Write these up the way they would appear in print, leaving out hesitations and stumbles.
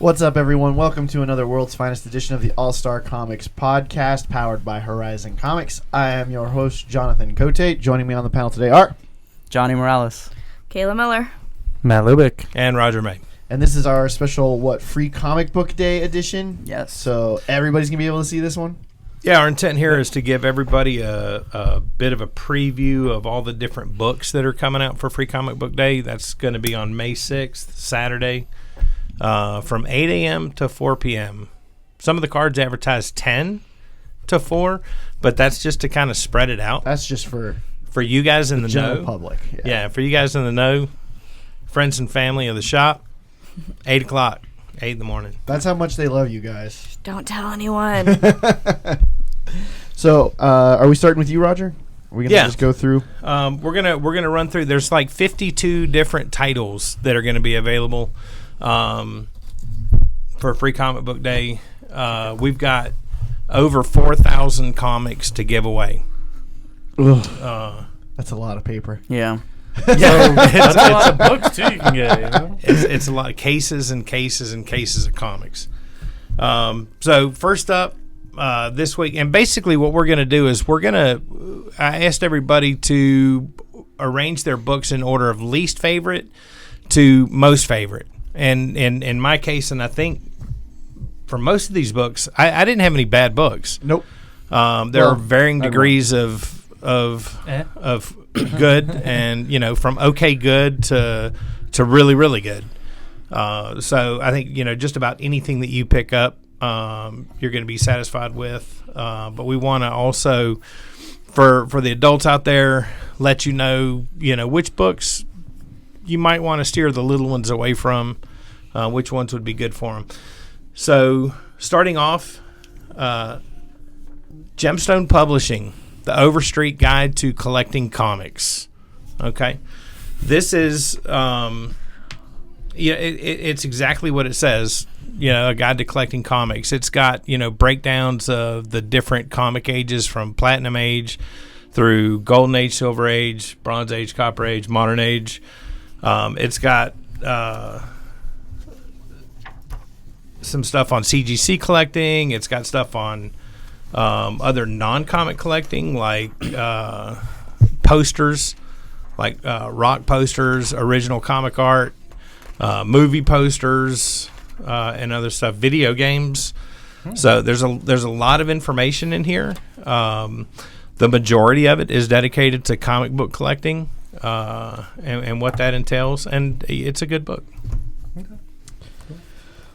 What's up, everyone? Welcome to another World's Finest edition of the All-Star Comics podcast, powered by Horizon Comics. I am your host, Jonathan Cote. Joining me on the panel today are Johnny Morales, Kayla Miller, Matt Lubick, and Roger May. And this is our special, Free Comic Book Day edition? Yes. So everybody's going to be able to see this one? Yeah, our intent here is to give everybody a bit of a preview of all the different books that are coming out for Free Comic Book Day. That's going to be on May 6th, Saturday, from 8 a.m. to 4 p.m. Some of the cards advertise 10 to 4, but that's just to kind of spread it out. That's just for you guys in the general know. Public. Yeah, for you guys in the know, friends and family of the shop, 8 o'clock, 8 in the morning. That's how much they love you guys. don't tell anyone. So, are we starting with you, Roger? Are we going to just go through? We're gonna run through. There's like 52 different titles that are going to be available for Free Comic Book Day. We've got over 4,000 comics to give away. That's a lot of paper. Yeah. That's a lot of books too you can get. You know? It's a lot of cases and cases and cases of comics. So first up this week, and basically what we're going to do is I asked everybody to arrange their books in order of least favorite to most favorite. And in my case, and I think for most of these books, I didn't have any bad books. Nope. There are varying degrees of good, and from okay good to really really good. So I think just about anything that you pick up, you're going to be satisfied with. But we want to also, for the adults out there, let you know which books you might want to steer the little ones away from, which ones would be good for them. So starting off, Gemstone Publishing, The Overstreet Guide to Collecting Comics. Okay, this is it's exactly what it says. A guide to collecting comics. It's got breakdowns of the different comic ages from Platinum Age through Golden Age, Silver Age, Bronze Age, Copper Age, Modern Age. It's got some stuff on CGC collecting. It's got stuff on other non-comic collecting, like posters, like rock posters, original comic art, movie posters, and other stuff, video games. So there's a lot of information in here. The majority of it is dedicated to comic book collecting and what that entails, and it's a good book.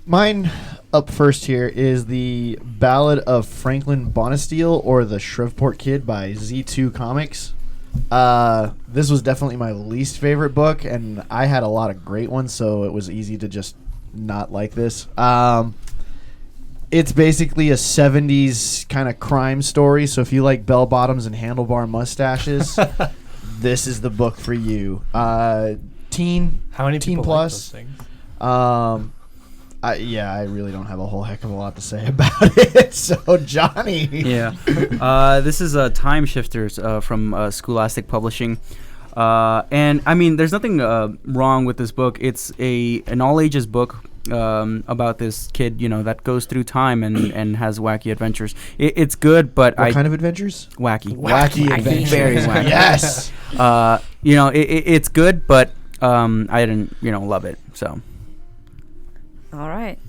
Mine up first here is the Ballad of Franklin Bonesteel, or The Shreveport Kid by Z2 Comics. This was definitely my least favorite book, and I had a lot of great ones, so it was easy to just not like this. It's basically a 70s kind of crime story, so if you like bell bottoms and handlebar mustaches, this is the book for you. Teen. How many teen people plus? like those things? I really don't have a whole heck of a lot to say about it. So, Johnny. Yeah. This is Time Shifters from Scholastic Publishing. And, I mean, there's nothing wrong with this book. It's an all-ages book about this kid, that goes through time and has wacky adventures. It's good, but What kind of adventures? Wacky. Wacky adventures. Very wacky. Yes. It's good, but I didn't, love it, so... All right.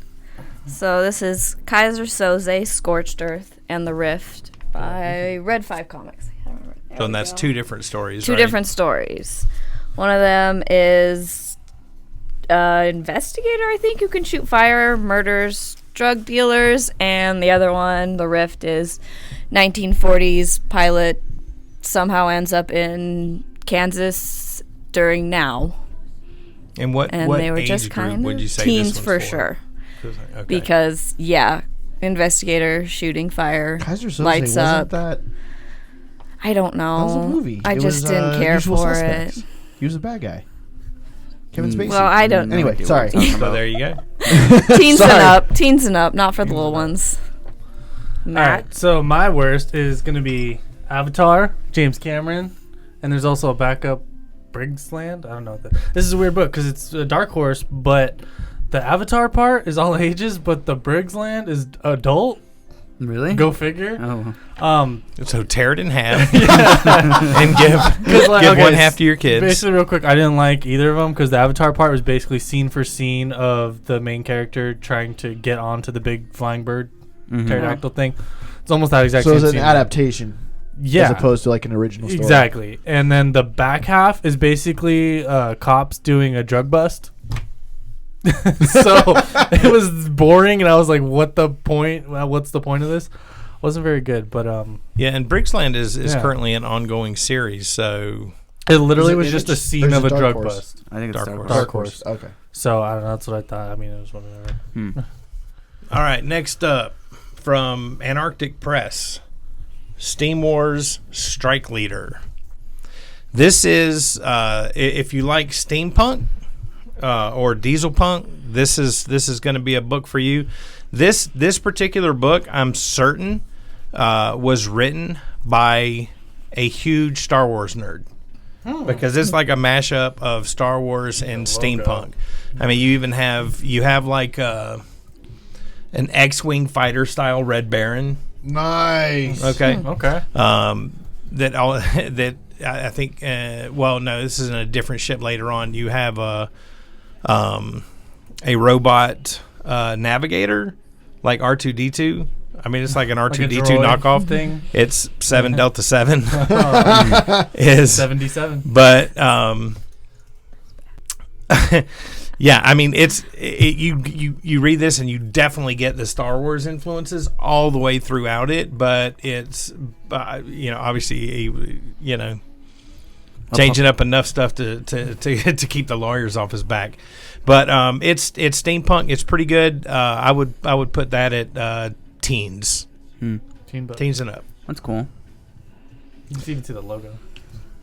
So this is Kaiser Soze, Scorched Earth, and The Rift by Red 5 Comics. So that's two different stories, Two right? different stories. One of them is investigator, I think, who can shoot fire, murders drug dealers, and the other one, The Rift, is 1940s pilot, somehow ends up in Kansas during now. And what They were age just group kind would of you say teens this for one's sure. Okay. Because investigator shooting fire, Kaiser Soze, lights wasn't up. that? I don't know. That was a movie. I It just was, didn't care Usual for Suspects. it. He was a bad guy. Kevin Spacey. Well, I don't know. Anyway, idea sorry. what you're talking So about. there you go. Teens and up, not for the little ones. All Matt. right, so my worst is going to be Avatar, James Cameron, and there's also a backup, Briggsland. I don't know what that. This is a weird book because it's a Dark Horse, but the Avatar part is all ages, but the Briggs Land is adult. Really? Go figure. Oh. So tear it in half and give okay, one half to your kids. Basically, real quick, I didn't like either of them because the Avatar part was basically scene for scene of the main character trying to get onto the big flying bird pterodactyl thing. It's almost that exact So same it's an scene. adaptation, Yeah. as opposed to like an original story. Exactly. And then the back half is basically cops doing a drug bust. So it was boring, and I was like, "What the point? What's the point of this?" Wasn't very good, but Yeah, and Briggsland is Yeah. currently an ongoing series. So it literally Is it was just a Image? scene Or is of it a Dark drug Horse? bust. I think it's Dark Dark Horse. Horse. Dark Horse. Okay. So I don't know. That's what I thought. I mean, it was whatever. all right, next up from Antarctic Press, Steam Wars Strike Leader. This is if you like steampunk or diesel punk, this is going to be a book for you. This particular book, I'm certain, was written by a huge Star Wars nerd. Because it's like a mashup of Star Wars and steampunk. I mean, you have like an X-wing fighter style Red Baron. Nice. Okay. Okay. That I think. Well, no, this is in a different ship later on. You have a robot navigator like R2D2. I mean, it's like an R2D2 droid knockoff thing. It's 7 Delta 7 is 77. but yeah, I mean you read this and you definitely get the Star Wars influences all the way throughout it, but it's obviously changing up enough stuff to keep the lawyers off his back. But it's steampunk. It's pretty good. I would put that at teens. Teen book. Teens and up. That's cool. You can even see the logo.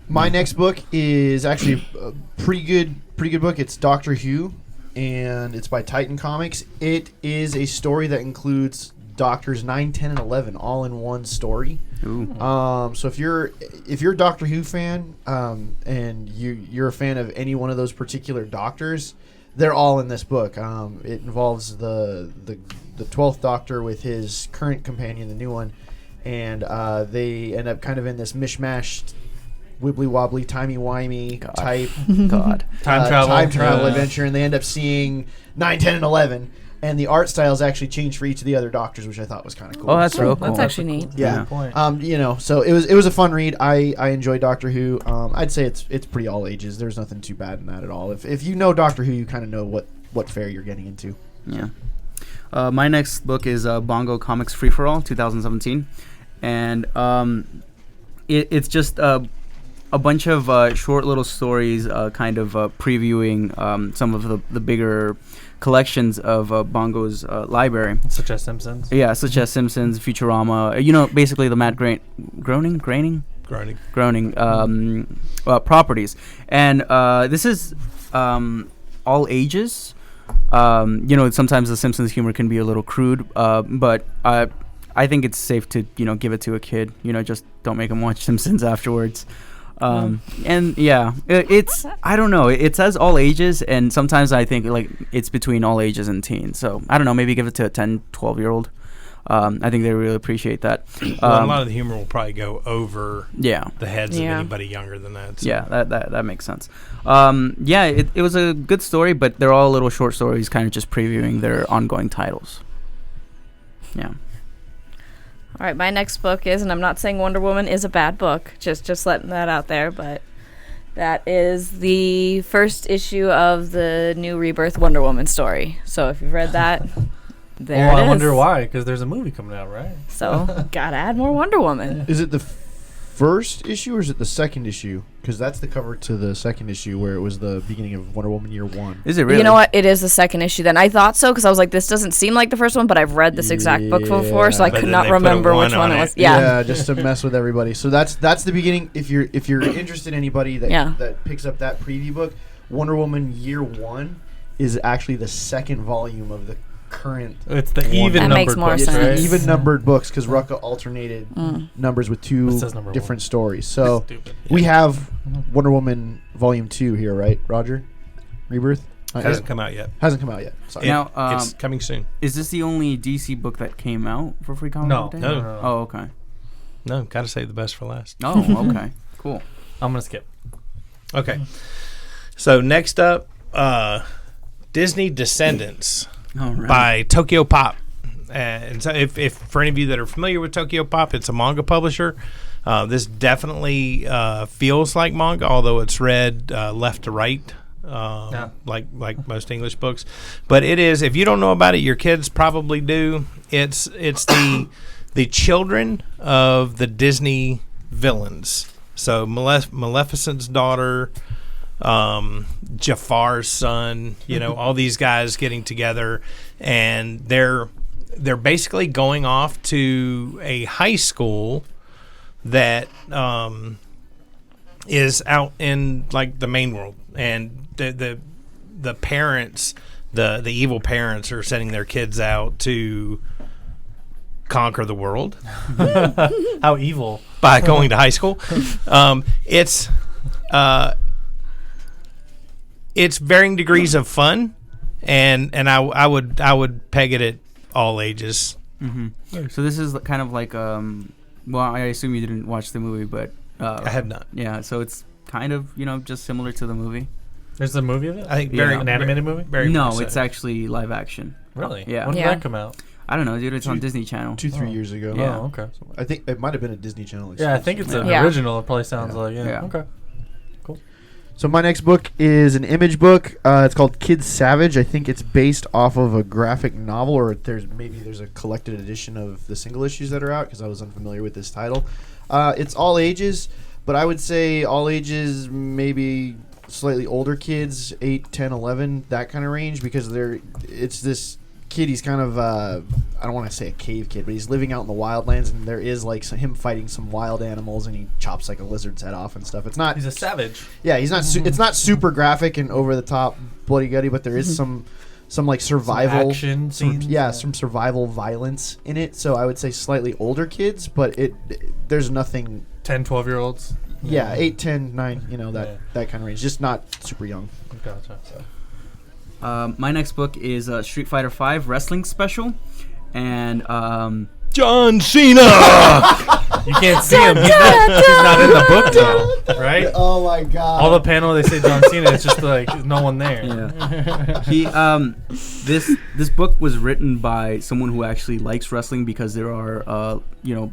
My next book is actually a pretty good book. It's Doctor Who, and it's by Titan Comics. It is a story that includes Doctors 9, 10, and 11 all in one story. Ooh. So if you're a Doctor Who fan, and you're a fan of any one of those particular Doctors, they're all in this book. It involves the 12th Doctor with his current companion, the new one, and they end up kind of in this mishmashed, wibbly wobbly, timey wimey type God. Time travel adventure, and they end up seeing 9, 10, and 11. And the art styles actually changed for each of the other Doctors, which I thought was kind of cool. Oh, that's real cool. That's actually neat. Yeah. Point. So it was a fun read. I enjoy Doctor Who. I'd say it's pretty all ages. There's nothing too bad in that at all. If you know Doctor Who, you kind of know what fare you're getting into. Yeah. My next book is Bongo Comics Free for All 2017, and it's just a bunch of short little stories, kind of previewing some of the bigger collections of Bongo's library. Such as Simpsons. Yeah, such as Simpsons, Futurama. Basically the Matt Groening properties, and this is all ages. Sometimes the Simpsons humor can be a little crude, but I think it's safe to give it to a kid. Just don't make them watch Simpsons afterwards. And yeah, it's I don't know. It says all ages, and sometimes I think like it's between all ages and teens. So I don't know. Maybe give it to a 10, 12-year-old. I think they really appreciate that. Well, a lot of the humor will probably go over Yeah. the heads Yeah. of anybody younger than that. So. Yeah, that makes sense. It was a good story, but they're all little short stories, kind of just previewing their ongoing titles. Yeah. All right, my next book is, and I'm not saying Wonder Woman is a bad book, just letting that out there, but that is the first issue of the new Rebirth Wonder Woman story. So if you've read that, there it is. I wonder why, because there's a movie coming out, right? So gotta add more Wonder Woman. Is it the first issue or is it the second issue? Because that's the cover to the second issue where it was the beginning of Wonder Woman Year 1. Is it really? You know what? It is the second issue then. I thought so because I was like, this doesn't seem like the first one, but I've read this exact book before, so I Yeah. But could then not they put a remember one which one on it it. was. Yeah. Just to mess with everybody. So that's the beginning. If you're interested in anybody that Yeah. that picks up that preview book, Wonder Woman Year 1 is actually the second volume of the current. It's the That even numbered makes more books, sense. right? Even numbered books because Rucka alternated numbers with It two says number different stories. So Stupid. we have Wonder Woman Volume 2 here, right, Roger? Rebirth? Hasn't come out yet. Hasn't come out yet. Sorry. Now, It's coming soon. is this the only DC book that came out for Free Comic No, Book Day? no. Oh, okay. No, gotta save the best for last. Oh, okay. Cool. I'm gonna skip. Okay. So next up, Disney Descendants All right. by Tokyo Pop. And so if for any of you that are familiar with Tokyo Pop, it's a manga publisher. This definitely feels like manga, although it's read left to right, like most English books. But it is. If you don't know about it, your kids probably do. It's the children of the Disney villains. So Maleficent's daughter, Jafar's son, all these guys getting together, and they're basically going off to a high school that is out in like the main world, and the parents, the evil parents, are sending their kids out to conquer the world How evil. by going to high school. It's varying degrees of fun, and I would peg it at all ages. Mm-hmm. So this is kind of like well, I assume you didn't watch the movie, but I have not. yeah. So it's kind of just similar to the movie. There's a movie of it? I think Yeah. An animated movie? Very No, much so. it's actually live action. Really? Yeah. When did Yeah. that come out? I don't know, dude. It's on Disney Channel. 2-3 years ago. Yeah. Oh, okay. I think it might have been a Disney Channel. Yeah, I think it's an Yeah. original. It probably sounds Yeah. like. Yeah. Yeah. Okay. So my next book is an image book. It's called Kid Savage. I think it's based off of a graphic novel, or there's a collected edition of the single issues that are out, because I was unfamiliar with this title. It's all ages, but I would say all ages, maybe slightly older kids, 8, 10, 11, that kind of range, because it's this kid. He's kind of I don't want to say a cave kid, but he's living out in the wildlands, and there is like him fighting some wild animals, and he chops like a lizard's head off and stuff. It's not He's a savage. yeah, he's not. It's not super graphic and over the top, bloody gutty, but there is some like survival action some scenes. some survival violence in it. So I would say slightly older kids, but there's nothing. 10, 12-year-olds. Yeah, 8, 10, 9, Yeah. that kind of range. Just not super young. Gotcha. My next book is Street Fighter V Wrestling Special, and John Cena. You can't see him. He's not in the book, though. Right? Oh my god! All the panel they say John Cena, it's just like no one there. yeah, he this book was written by someone who actually likes wrestling, because there are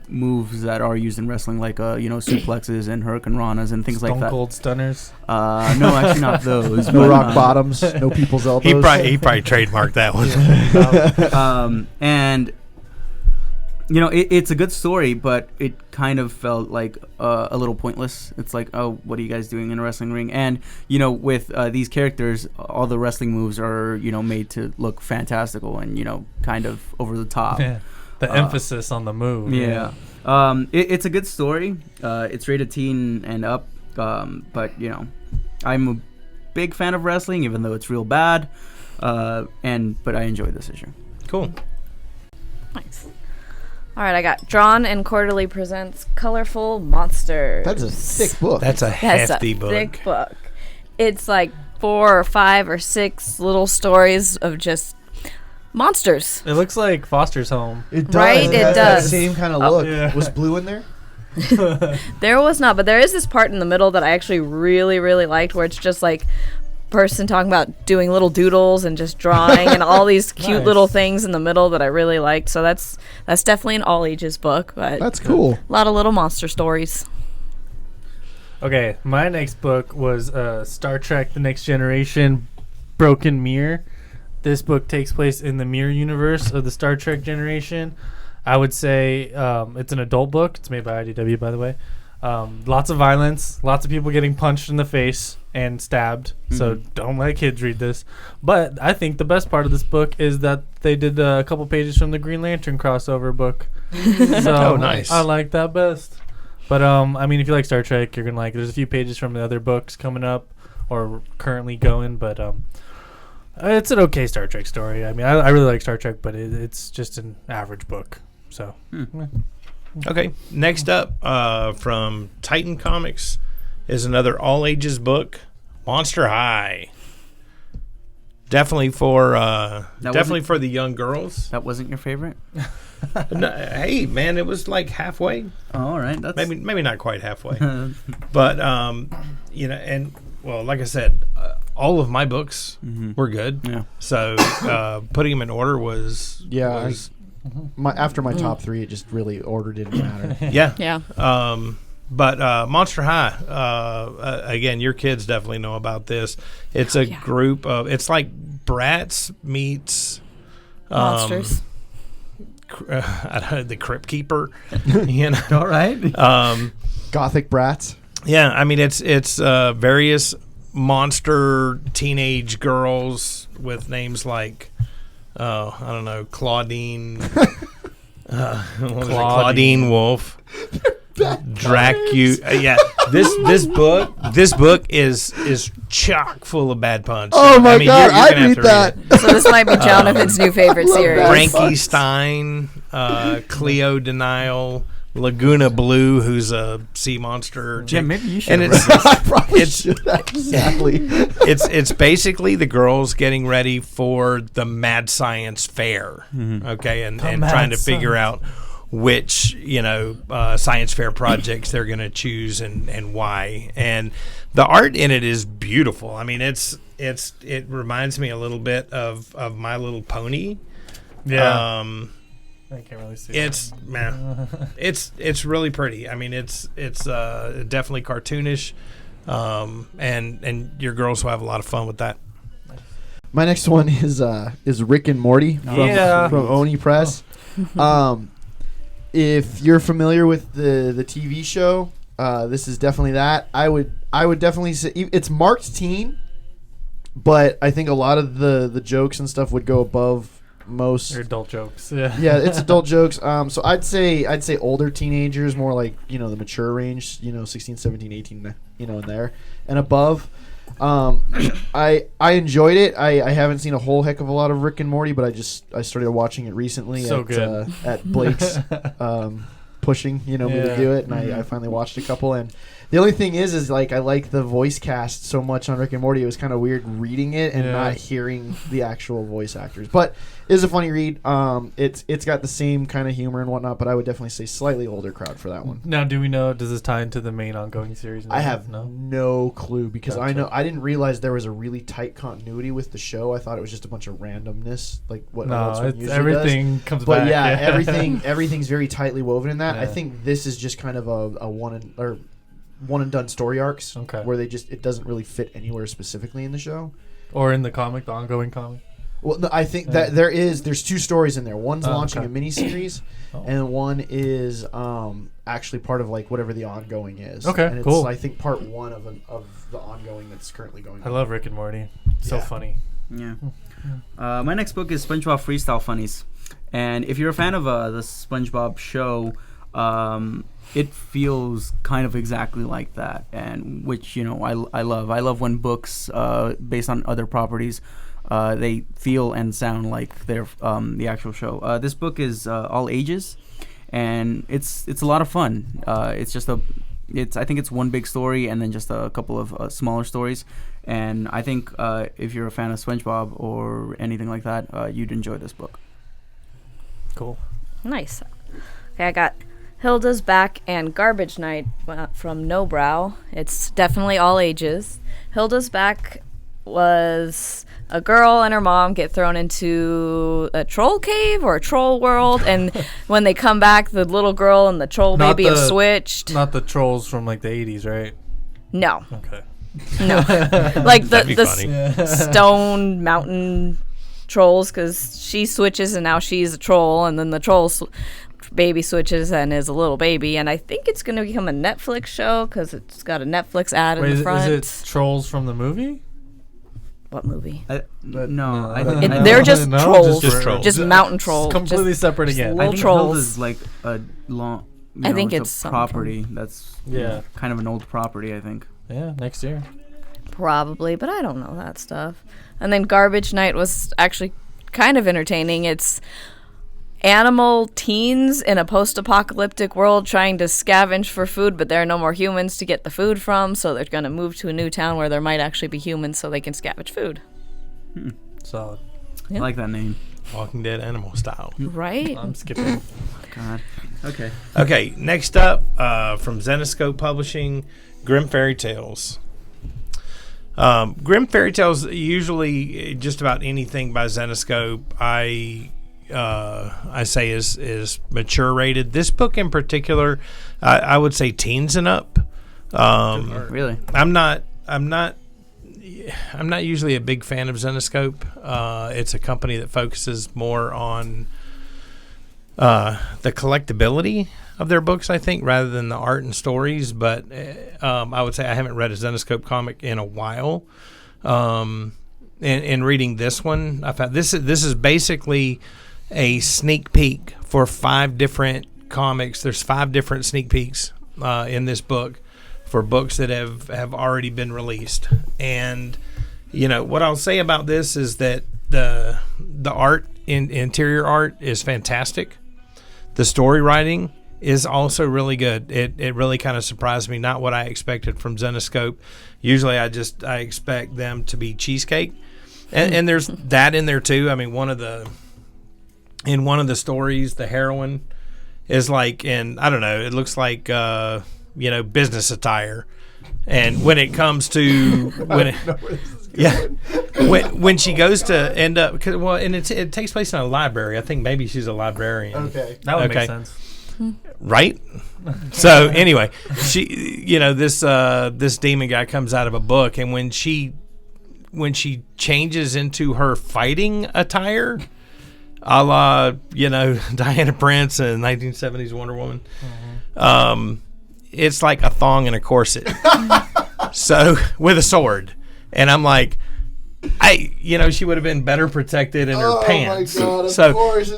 moves that are used in wrestling, like suplexes and hurricane ranas and things like Stone that. Cold Stunners. No, actually not those. no but, rock bottoms, no people's elbows. he probably trademarked that one. And it's a good story, but it kind of felt like a little pointless. It's like, oh, what are you guys doing in a wrestling ring? And with these characters, all the wrestling moves are made to look fantastical and kind of over the top. Yeah. The emphasis on the move. Yeah. It's a good story. It's rated teen and up, but I'm a big fan of wrestling, even though it's real bad. But I enjoyed this issue. Cool. Nice. All right, I got Drawn and Quarterly presents Colorful Monsters. That's a thick book. That's a That's hefty a book. thick book. It's like 4 or 5 or 6 little stories of just monsters. It looks like Foster's Home. It does. Right, It it has that does. same kind of look. Yeah. Was Blue in there? There was not, but there is this part in the middle that I actually really, really liked, where it's just like person talking about doing little doodles and just drawing and all these cute Nice. little things in the middle that I really liked. So that's definitely an all ages book, but That's cool. a lot of little monster stories. Okay, my next book was Star Trek: The Next Generation, Broken Mirror. This book takes place in the mirror universe of the Star Trek generation. I would say it's an adult book. It's made by IDW, by the way. Lots of violence, lots of people getting punched in the face and stabbed. So don't let kids read this. But I think the best part of this book is that they did a couple pages from the Green Lantern crossover book. So Oh, nice. I like that best. But I mean, if you like Star Trek, you're gonna like. There's a few pages from the other books coming up or currently going, but it's an okay Star Trek story. I mean, I really like Star Trek, but it's just an average book. So Okay, next up from Titan Comics is another all ages book, Monster High. definitely for wasn't- for the young girls. That wasn't your favorite? No, hey, man, it was like halfway. Oh, all right. That's Maybe not quite halfway, but and well, like I said, all of my books were good. Yeah. So putting them in order was After my top three, it just really order didn't matter. yeah. Yeah. But Monster High, again, your kids definitely know about this. It's a group of, it's like Bratz meets Monsters. The Crypt Keeper. You know, all right. Gothic brats. yeah. I mean, it's various monster teenage girls with names like, I don't know, Claudine, Claudine Wolf. Dracula. Yeah, this book is chock full of bad puns. Oh my God, you're I gonna have read to that. it. So this might be Jonathan's new favorite series. that. Frankenstein, Cleo Denial, Laguna Blue, who's a sea monster. Yeah, maybe you should. And have it's read this. I probably It's- should. Exactly. it's basically the girls getting ready for the Mad Science Fair, okay, and Mad trying to figure Science. out which science fair projects they're going to choose and why. And the art in it is beautiful. I mean, it reminds me a little bit of My Little Pony. Yeah. I can't really see. It's man, it's really pretty. I mean, it's definitely cartoonish, and your girls will have a lot of fun with that. My next one is Rick and Morty from Oni Press. If you're familiar with the TV show, this is definitely that. I would definitely say it's marked teen, but I think a lot of the jokes and stuff would go above most. Your adult jokes. Yeah. Yeah, it's adult jokes. So I'd say older teenagers, more like, the mature range, 16, 17, 18, in there and above. I enjoyed it. I haven't seen a whole heck of a lot of Rick and Morty, but I started watching it recently So good. At Blake's pushing me to Yeah. do it, and I finally watched a couple. And the only thing is like I like the voice cast so much on Rick and Morty. It was kind of weird reading it and Yeah. not hearing the actual voice actors, but it is a funny read. It's got the same kind of humor and whatnot, but I would definitely say slightly older crowd for that one. Now, do we know? Does this tie into the main ongoing series? I have no. no clue because Gotcha. I didn't realize there was a really tight continuity with the show. I thought it was just a bunch of randomness, like what Adult Swim it's usually everything comes does. But back. yeah, everything's very tightly woven in that. I Yeah. think this is just kind of a one and done story arcs, Okay. where it doesn't really fit anywhere specifically in the show. Or in the comic, the ongoing comic. Well, no, I think that there's two stories in there. One's launching okay. a miniseries, Oh. and one is actually part of like whatever the ongoing is. Okay, and it's, cool. I think part one of the ongoing that's currently going I on. love Rick and Morty. So Yeah. funny. Yeah. My next book is SpongeBob Freestyle Funnies, and if you're a fan of the SpongeBob show, it feels kind of exactly like that, and which I love. I love when books based on other properties they feel and sound like they're the actual show. This book is all ages, and it's a lot of fun. I think it's one big story and then just a couple of smaller stories. And I think if you're a fan of SpongeBob or anything like that, you'd enjoy this book. Cool. Nice. Okay, I got Hilda's Back and Garbage Night from No Brow. It's definitely all ages. Hilda's Back was a girl and her mom get thrown into a troll cave or a troll world, and when they come back, the little girl and the troll Not baby have the- switched. Not the trolls from like the 80s, right? No, Okay. like the That'd be the funny. stone mountain trolls, because she switches and now she's a troll, and then the baby switches and is a little baby, and I think it's going to become a Netflix show because it's got a Netflix ad Wait, in the front. is it trolls from the movie? What movie? No, I no. think They're just No, trolls, just trolls. just mountain trolls. Completely Just- separate just again. little I think trolls. Hilda's like a long. I think it's it's a something property. That's Yeah. kind of an old property. I think. Yeah, next year. Probably, but I don't know that stuff. And then Garbage Night was actually kind of entertaining. It's animal teens in a post-apocalyptic world trying to scavenge for food, but there are no more humans to get the food from, so they're going to move to a new town where there might actually be humans so they can scavenge food. Solid. I like that name. Walking Dead animal style. Right? I'm skipping. God. Okay. Okay, next up from Zenoscope Publishing, Grim Fairy Tales. Grim Fairy Tales, usually just about anything by Zenoscope, I say is mature rated. This book in particular, I would say teens and up. Really? I'm not usually a big fan of Zenoscope. It's a company that focuses more on the collectability of their books, I think, rather than the art and stories. But I would say I haven't read a Zenoscope comic in a while. And reading this one, I found this is basically a sneak peek for 5 different comics. There's 5 different sneak peeks in this book for books that have already been released. And what I'll say about this is that the art, interior art, is fantastic. The story writing is also really good. It really kind of surprised me, not what I expected from Zenoscope. Usually I expect them to be cheesecake, and there's that in there too. I mean, in one of the stories, the heroine is like in, I don't know, it looks like business attire, and when it comes to when she goes to end up, and it takes place in a library. I think maybe she's a librarian. Okay. That would make sense. Right? So anyway, she, this demon guy comes out of a book, and when she changes into her fighting attire, a la, Diana Prince and 1970s Wonder Woman, it's like a thong and a corset. So, with a sword. And I'm like, she would have been better protected in her pants. Oh my God! Of so course,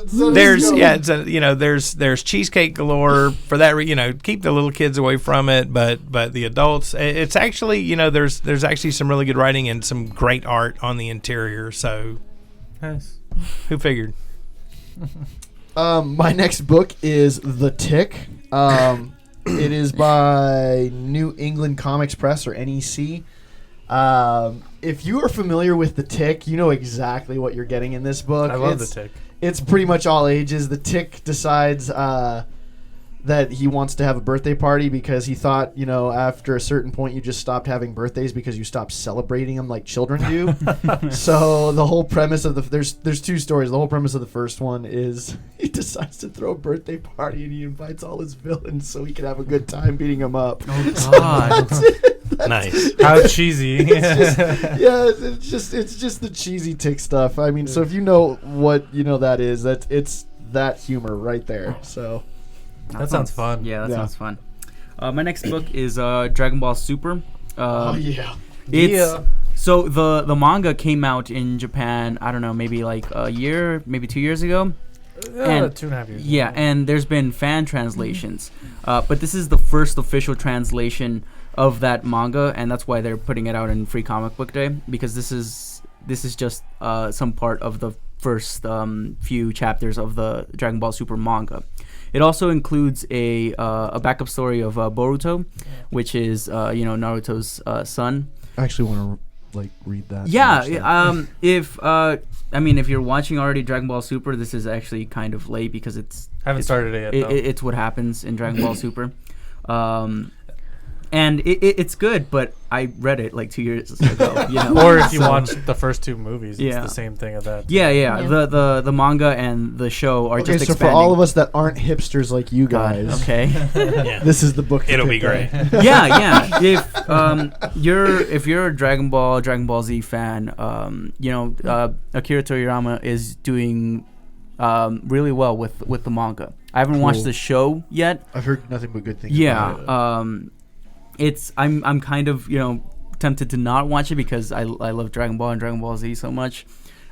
there's cheesecake galore for that. Keep the little kids away from it, but the adults, it's actually there's actually some really good writing and some great art on the interior. So, Nice. who figured? My next book is The Tick. It is by New England Comics Press, or NEC. If you are familiar with The Tick, you know exactly what you're getting in this book. I love The Tick. It's pretty much all ages. The Tick decides that he wants to have a birthday party because he thought, after a certain point you just stopped having birthdays because you stopped celebrating them like children do. So the whole premise of there's 2 stories. The whole premise of the first one is he decides to throw a birthday party and he invites all his villains so he can have a good time beating them up. Oh God. That's it. Nice. How cheesy. It's just the cheesy Tick stuff. I mean, so if you know what that is, it's that humor right there. So That sounds fun. Yeah, that Yeah. sounds fun. My next book is Dragon Ball Super. yeah. So the manga came out in Japan, I don't know, maybe like a year, maybe 2 years ago. And 2.5 years. Yeah, and there's been fan translations. But this is the first official translation of that manga, and that's why they're putting it out in Free Comic Book Day, because this is just some part of the first few chapters of the Dragon Ball Super manga. It also includes a backup story of Boruto, which is Naruto's son. I actually want to read that. Yeah, if you're watching already Dragon Ball Super, this is actually kind of late because Haven't started it yet, though. It's what happens in Dragon Ball Super. And it's good, but I read it like 2 years ago. Or if you watch the first 2 movies, it's Yeah. the same thing of that. Yeah. The manga and the show are Okay, just so expanding. for all of us that aren't hipsters like you guys, Okay. Yeah. this is the book. to It'll be pick great. up. yeah. If you're a Dragon Ball Z fan, Akira Toriyama is doing really well with the manga. I haven't watched Cool. the show yet. I've heard nothing but good things. about it. I'm kind of tempted to not watch it because I love Dragon Ball and Dragon Ball Z so much.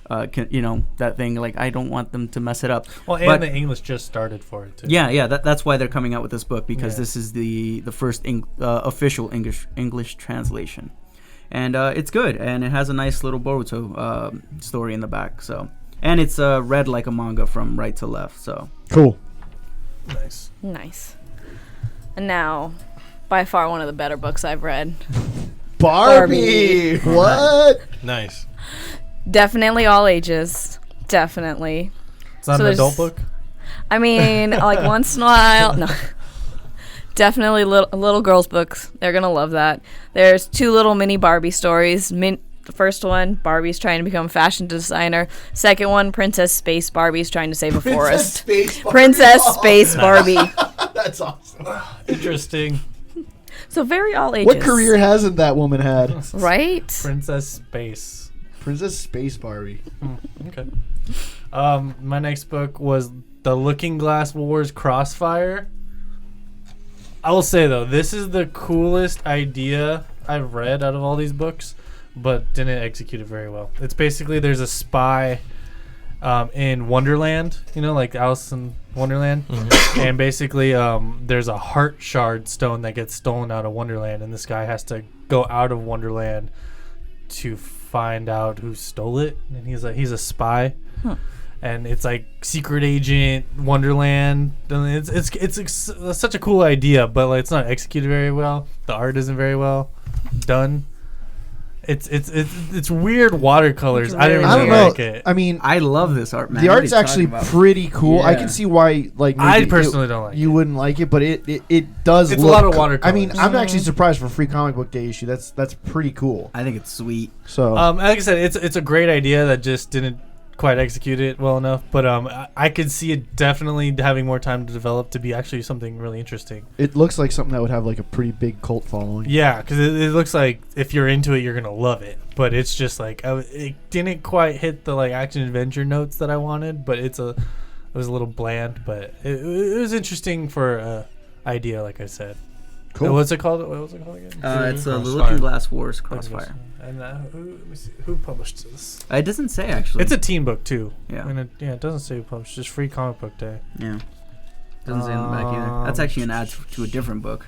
That thing, like, I don't want them to mess it up. Well, and But- the English just started for it, too. Yeah, that's why they're coming out with this book, because Yeah. this is the first official English translation, and it's good, and it has a nice little Boruto story in the back. So, and it's read like a manga from right to left. So Cool. Nice. Nice. And now, by far one of the better books I've read. Barbie. What? Nice. Definitely all ages. Definitely. It's not So an there's- adult book. I mean, like once in a while. No. Definitely little girls' books. They're going to love that. There's 2 little mini Barbie stories. The first one, Barbie's trying to become a fashion designer. Second one, Princess Space Barbie's trying to save a forest. Space Barbie. Princess Oh, Space Barbie. That's awesome. Interesting. So very all ages. What career hasn't that woman had? Right? Princess Space. Princess Space Barbie. Okay. My next book was The Looking Glass Wars Crossfire. I will say though, this is the coolest idea I've read out of all these books, but didn't execute it very well. It's basically there's a spy in Wonderland, like Alice in Wonderland, and basically there's a heart shard stone that gets stolen out of Wonderland, and this guy has to go out of Wonderland to find out who stole it, and he's a spy. And it's like secret agent Wonderland. And it's such a cool idea, but like it's not executed very well. The art isn't very well done. It's weird watercolors. I didn't I really don't know. like it. I mean, I love this art, man. the What are art's you actually talking about? pretty cool. I Yeah. can see why, like, I maybe personally don't like you it. wouldn't like it, but it does. It's a look lot of co- I mean, watercolors. I'm actually surprised for Free Comic Book Day issue. That's pretty cool. I think it's sweet. So Like I said, it's a great idea that just didn't quite execute it well enough. But I could see it definitely having more time to develop to be actually something really interesting. it looks like something that would have like a pretty big cult following. Yeah, because it looks like if you're into it, you're gonna love it. But it's just like it didn't quite hit the like action adventure notes that I wanted. But it was a little bland. But it was interesting for idea, like I said. Cool. What's it called? What was it called again? It's the Crossfire. Looking Glass Wars Crossfire. And let me see, who published this? It doesn't say actually. It's a teen book too. Yeah. And it doesn't say who published. Just Free Comic Book Day. Yeah. Doesn't say on the back either. That's actually an ad to a different book.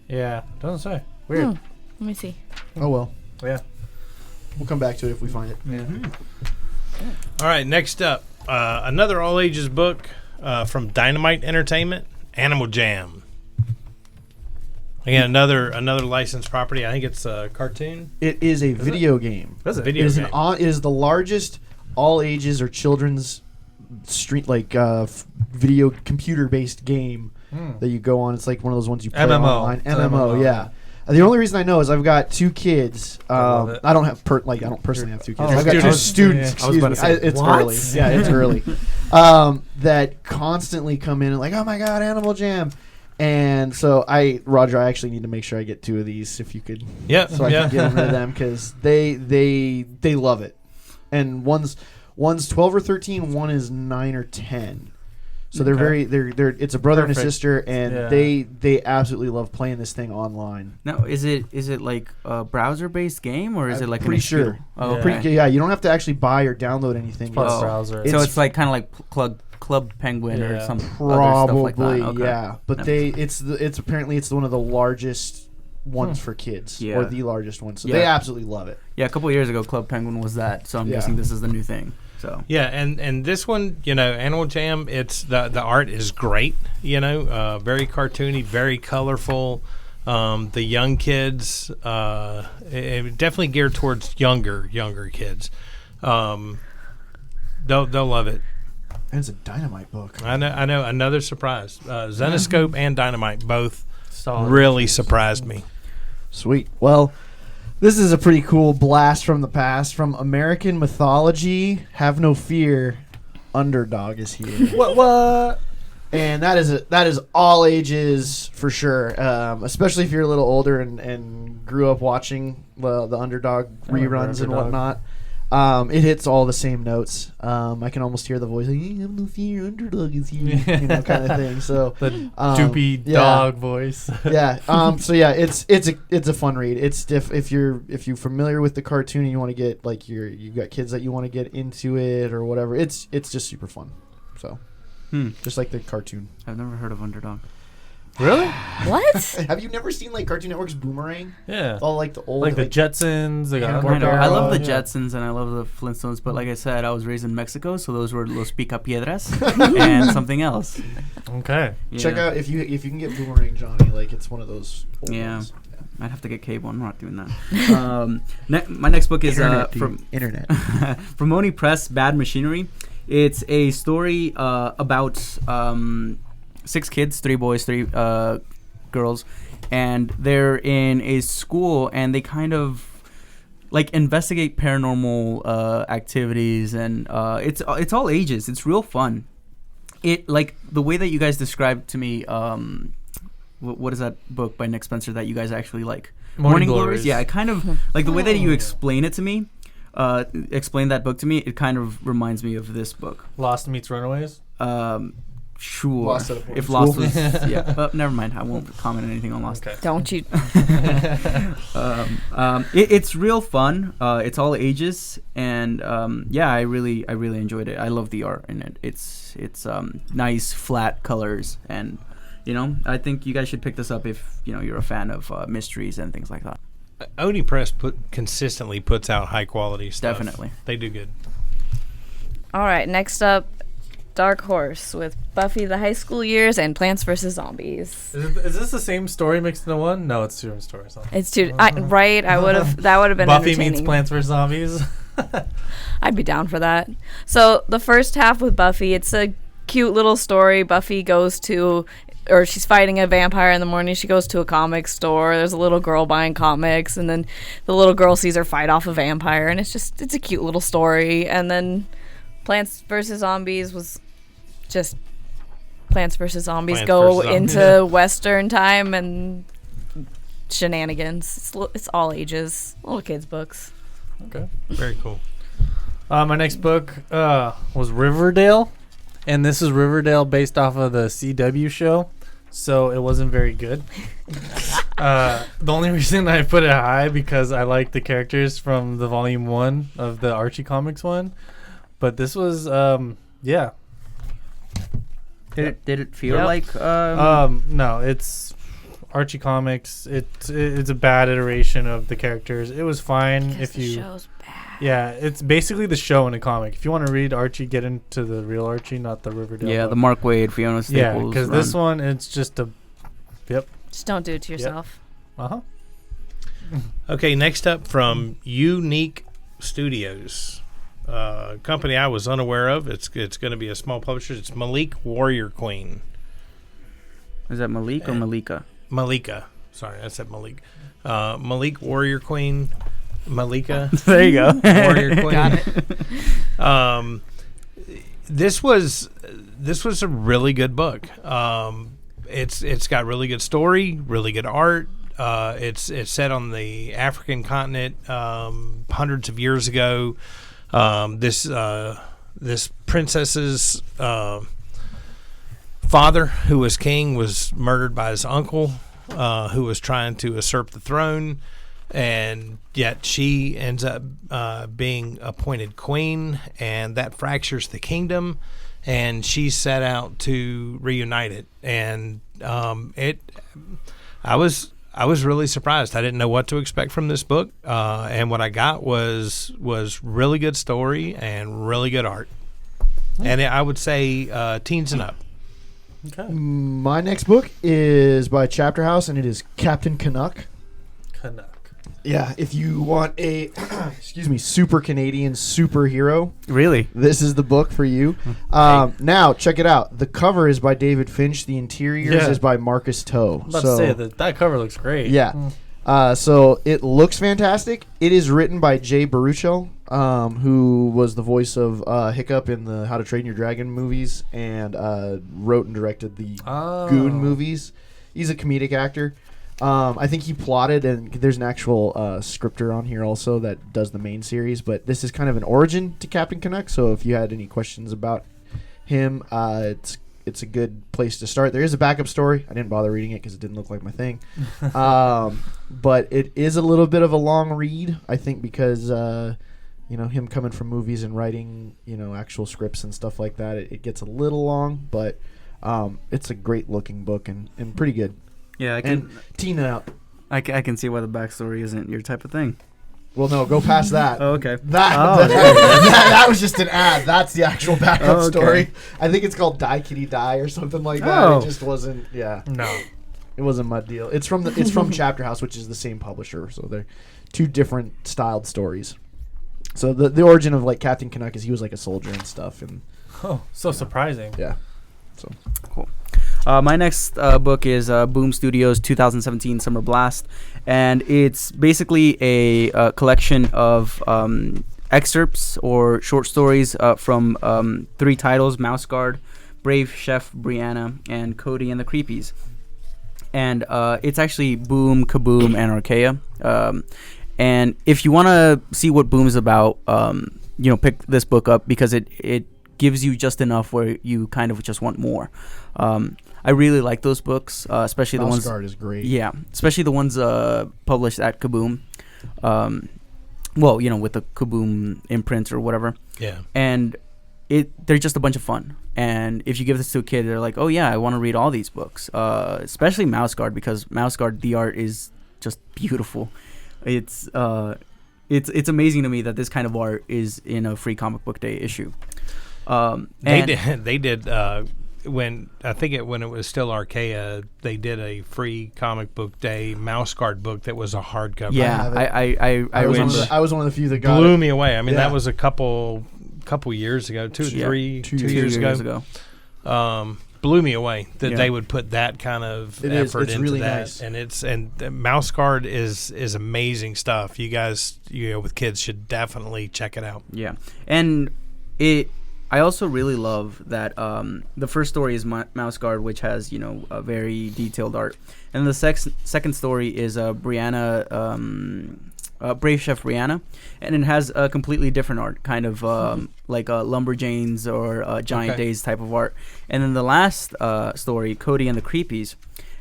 Yeah, doesn't say. Weird. Let me see. Oh well, Yeah. we'll come back to it if we find it. All right, next up, another all ages book from Dynamite Entertainment, Animal Jam. Again, another licensed property. I think it's a cartoon. It is a video game. Does it? Video It is game. it is the largest all ages or children's street video computer based game that you go on. It's like one of those ones you play MMO. online. It's an MMO, MMO. yeah. The only reason I know is I've got 2 kids. love it. I don't have I don't personally have 2 kids. Oh, I've got 2 students. students. Yeah. I was about to excuse me. say, It's what? early. Yeah, it's early. That constantly come in and like, oh my god, Animal Jam. And so Roger, I actually need to make sure I get 2 of these if you could, Yep. so I can get them to them because they love it. And one's 12 or 13, one is 9 or 10. So they're Okay. they're it's a brother and a Perfect. sister, and Yeah. they absolutely love playing this thing online. Now, is it like a browser-based game or is I'm it like pretty an sure. executable? Oh, Yeah. okay. Yeah, you don't have to actually buy or download anything. Plus Oh. browser. So It's it's like kind of like Club Penguin or Yeah. some other stuff Probably, like that. Okay. yeah. But That it's apparently it's one of the largest ones for kids, Yeah. or the largest one. So Yeah. they absolutely love it. Yeah, a couple years ago, Club Penguin was that. So I'm Yeah. guessing this is the new thing. So Yeah, and this one, Animal Jam, it's the art is great, very cartoony, very colorful. The young kids, it definitely geared towards younger kids. They'll love it. And it's a Dynamite book. I know. Another surprise. Zenoscope and Dynamite both Solid. really surprised me. Sweet. Well, this is a pretty cool blast from the past from American mythology. Have no fear, Underdog is here. What? And that is all ages for sure. Especially if you're a little older and grew up watching the Underdog remember reruns and Underdog. whatnot. It hits all the same notes. I can almost hear the voice like, "Have no fear, Underdog is here," kind of thing. So The Um, doopy yeah. dog voice. yeah. So yeah, it's a fun read. It's if you're familiar with the cartoon and you want to get like you've got kids that you want to get into it or whatever. It's just super fun. So just like the cartoon. I've never heard of Underdog. Really? What? Have you never seen like Cartoon Network's Boomerang? Yeah. All like the old Like the Jetsons. They got Hanna-Barbera. I love the Yeah. Jetsons and I love the Flintstones, but like I said, I was raised in Mexico, so those were Los Picapiedras and something else. Okay. Yeah. Check out if you can get Boomerang, Johnny. Like it's one of those old Yeah. ones. I'd have to get cable. I'm not doing that. My next book is from Internet. from Oni Press, Bad Machinery. It's a story about 6 kids, 3 boys, 3 girls, and they're in a school, and they kind of like investigate paranormal activities, and it's all ages. It's real fun. It like the way that you guys described to me. What is that book by Nick Spencer that you guys actually like? Morning Glories. Yeah, I kind of like the way that you explain it to me. Explain that book to me. It kind of reminds me of this book. Lost meets Runaways. Sure. Lost at a boarding If Lost school. was, yeah. Never mind. I won't comment anything on Lost. Okay. Don't you? It's real fun. It's all ages, and yeah, I really enjoyed it. I love the art in it. It's nice flat colors, and I think you guys should pick this up if you're a fan of mysteries and things like that. Oni Press consistently puts out high quality stuff. Definitely. They do good. All right, next up, Dark Horse with Buffy the High School Years and Plants vs. Zombies. Is this the same story mixed into one? No, it's 2 different stories. Huh? It's too right. That would have been Buffy entertaining. meets Plants vs. Zombies. I'd be down for that. So the first half with Buffy, it's a cute little story. Buffy goes to, or she's fighting a vampire in the morning. She goes to a comic store. There's a little girl buying comics, and then the little girl sees her fight off a vampire, and it's a cute little story. And then Plants vs. Zombies was just Plants vs. Zombies Plants go vs. Zombies. into Western time and shenanigans. It's all ages, little kids' books. Okay. Very cool. My next book was Riverdale, and this is Riverdale based off of the CW show, so it wasn't very good. The only reason I put it high because I like the characters from the volume 1 of the Archie Comics one, but this was yeah. Did it feel Yep. like No, it's Archie Comics. It's a bad iteration of the characters. It was fine Because if the you. show's bad. Yeah, it's basically the show in a comic. If you want to read Archie, get into the real Archie, not the Riverdale. the book. Mark Waid, Fiona Staples? Yeah, because this run. one, it's just a. Yep. Just don't do it to yourself. Uh huh. Okay, next up from Unique Studios, company I was unaware of. It's going to be a small publisher. It's Malik Warrior Queen. Is that Malik or Malika? Malika. Sorry, I said Malik. Malik Warrior Queen. Malika. There you go. Warrior Queen. Got it. This was a really good book. It's got really good story, really good art. It's set on the African continent hundreds of years ago. This princess's father, who was king, was murdered by his uncle, who was trying to usurp the throne, and yet she ends up being appointed queen, and that fractures the kingdom, and she set out to reunite it. And I was really surprised. I didn't know what to expect from this book, and what I got was really good story and really good art. And I would say teens and up. Okay. My next book is by Chapter House, and it is Captain Canuck. Canuck. Yeah, if you want a, super Canadian superhero, Really? this is the book for you. Now, check it out. The cover is by David Finch. The interiors Yeah. is by Marcus Toe. I'm about to say that cover looks great. Yeah. So it looks fantastic. It is written by Jay Baruchel, who was the voice of Hiccup in the How to Train Your Dragon movies, and wrote and directed the Goon movies. He's a comedic actor. I think he plotted, and there's an actual scripter on here also that does the main series, but this is kind of an origin to Captain Canuck, so if you had any questions about him, it's a good place to start. There is a backup story. I didn't bother reading it because it didn't look like my thing. But it is a little bit of a long read, I think, because him coming from movies and writing actual scripts and stuff like that, it gets a little long, but it's a great looking book and pretty good. Yeah, And teen out. I can see why the backstory isn't your type of thing. Well, no, go past that. Oh, okay. That was just an ad. That's the actual backup Oh, okay. story. I think it's called Die Kitty Die or something like that. Oh. It just wasn't. Yeah. No. It was a Mud Deal. It's from Chapter House, which is the same publisher. So they're two different styled stories. So the origin of like Captain Canuck is he was like a soldier and stuff, and Oh, so surprising. yeah. So Cool. My next book is Boom Studios 2017 Summer Blast, and it's basically a collection of excerpts or short stories from 3 titles: Mouse Guard, Brave Chef Brianna, and Cody and the Creepies. And it's actually Boom, Kaboom, and Archaea. And if you want to see what Boom is about, pick this book up because it gives you just enough where you kind of just want more. I really like those books, especially the Mouse ones. Guard is great. Yeah, especially the ones published at Kaboom. With the Kaboom imprint or whatever. Yeah. And they're just a bunch of fun. And if you give this to a kid, they're like, oh yeah, I want to read all these books. Especially Mouse Guard, because Mouse Guard, the art is just beautiful. It's amazing to me that this kind of art is in a free comic book day issue. They did when it was still Archaea, they did a free comic book day Mouse Guard book that was a hardcover. Yeah, I remember. I was one of the few that got blew it. me away. I mean, Yeah. that was a couple years ago, two years ago. Blew me away that they would put that kind of effort into really that. nice. And Mouse Guard is amazing stuff. You guys, with kids should definitely check it out. Yeah, and I also really love that the first story is Mouse Guard, which has a very detailed art, and the second story is Brianna, Brave Chef Brianna, and it has a completely different art, kind of like Lumberjanes or Giant Days type of art. And then the last story, Cody and the Creepies,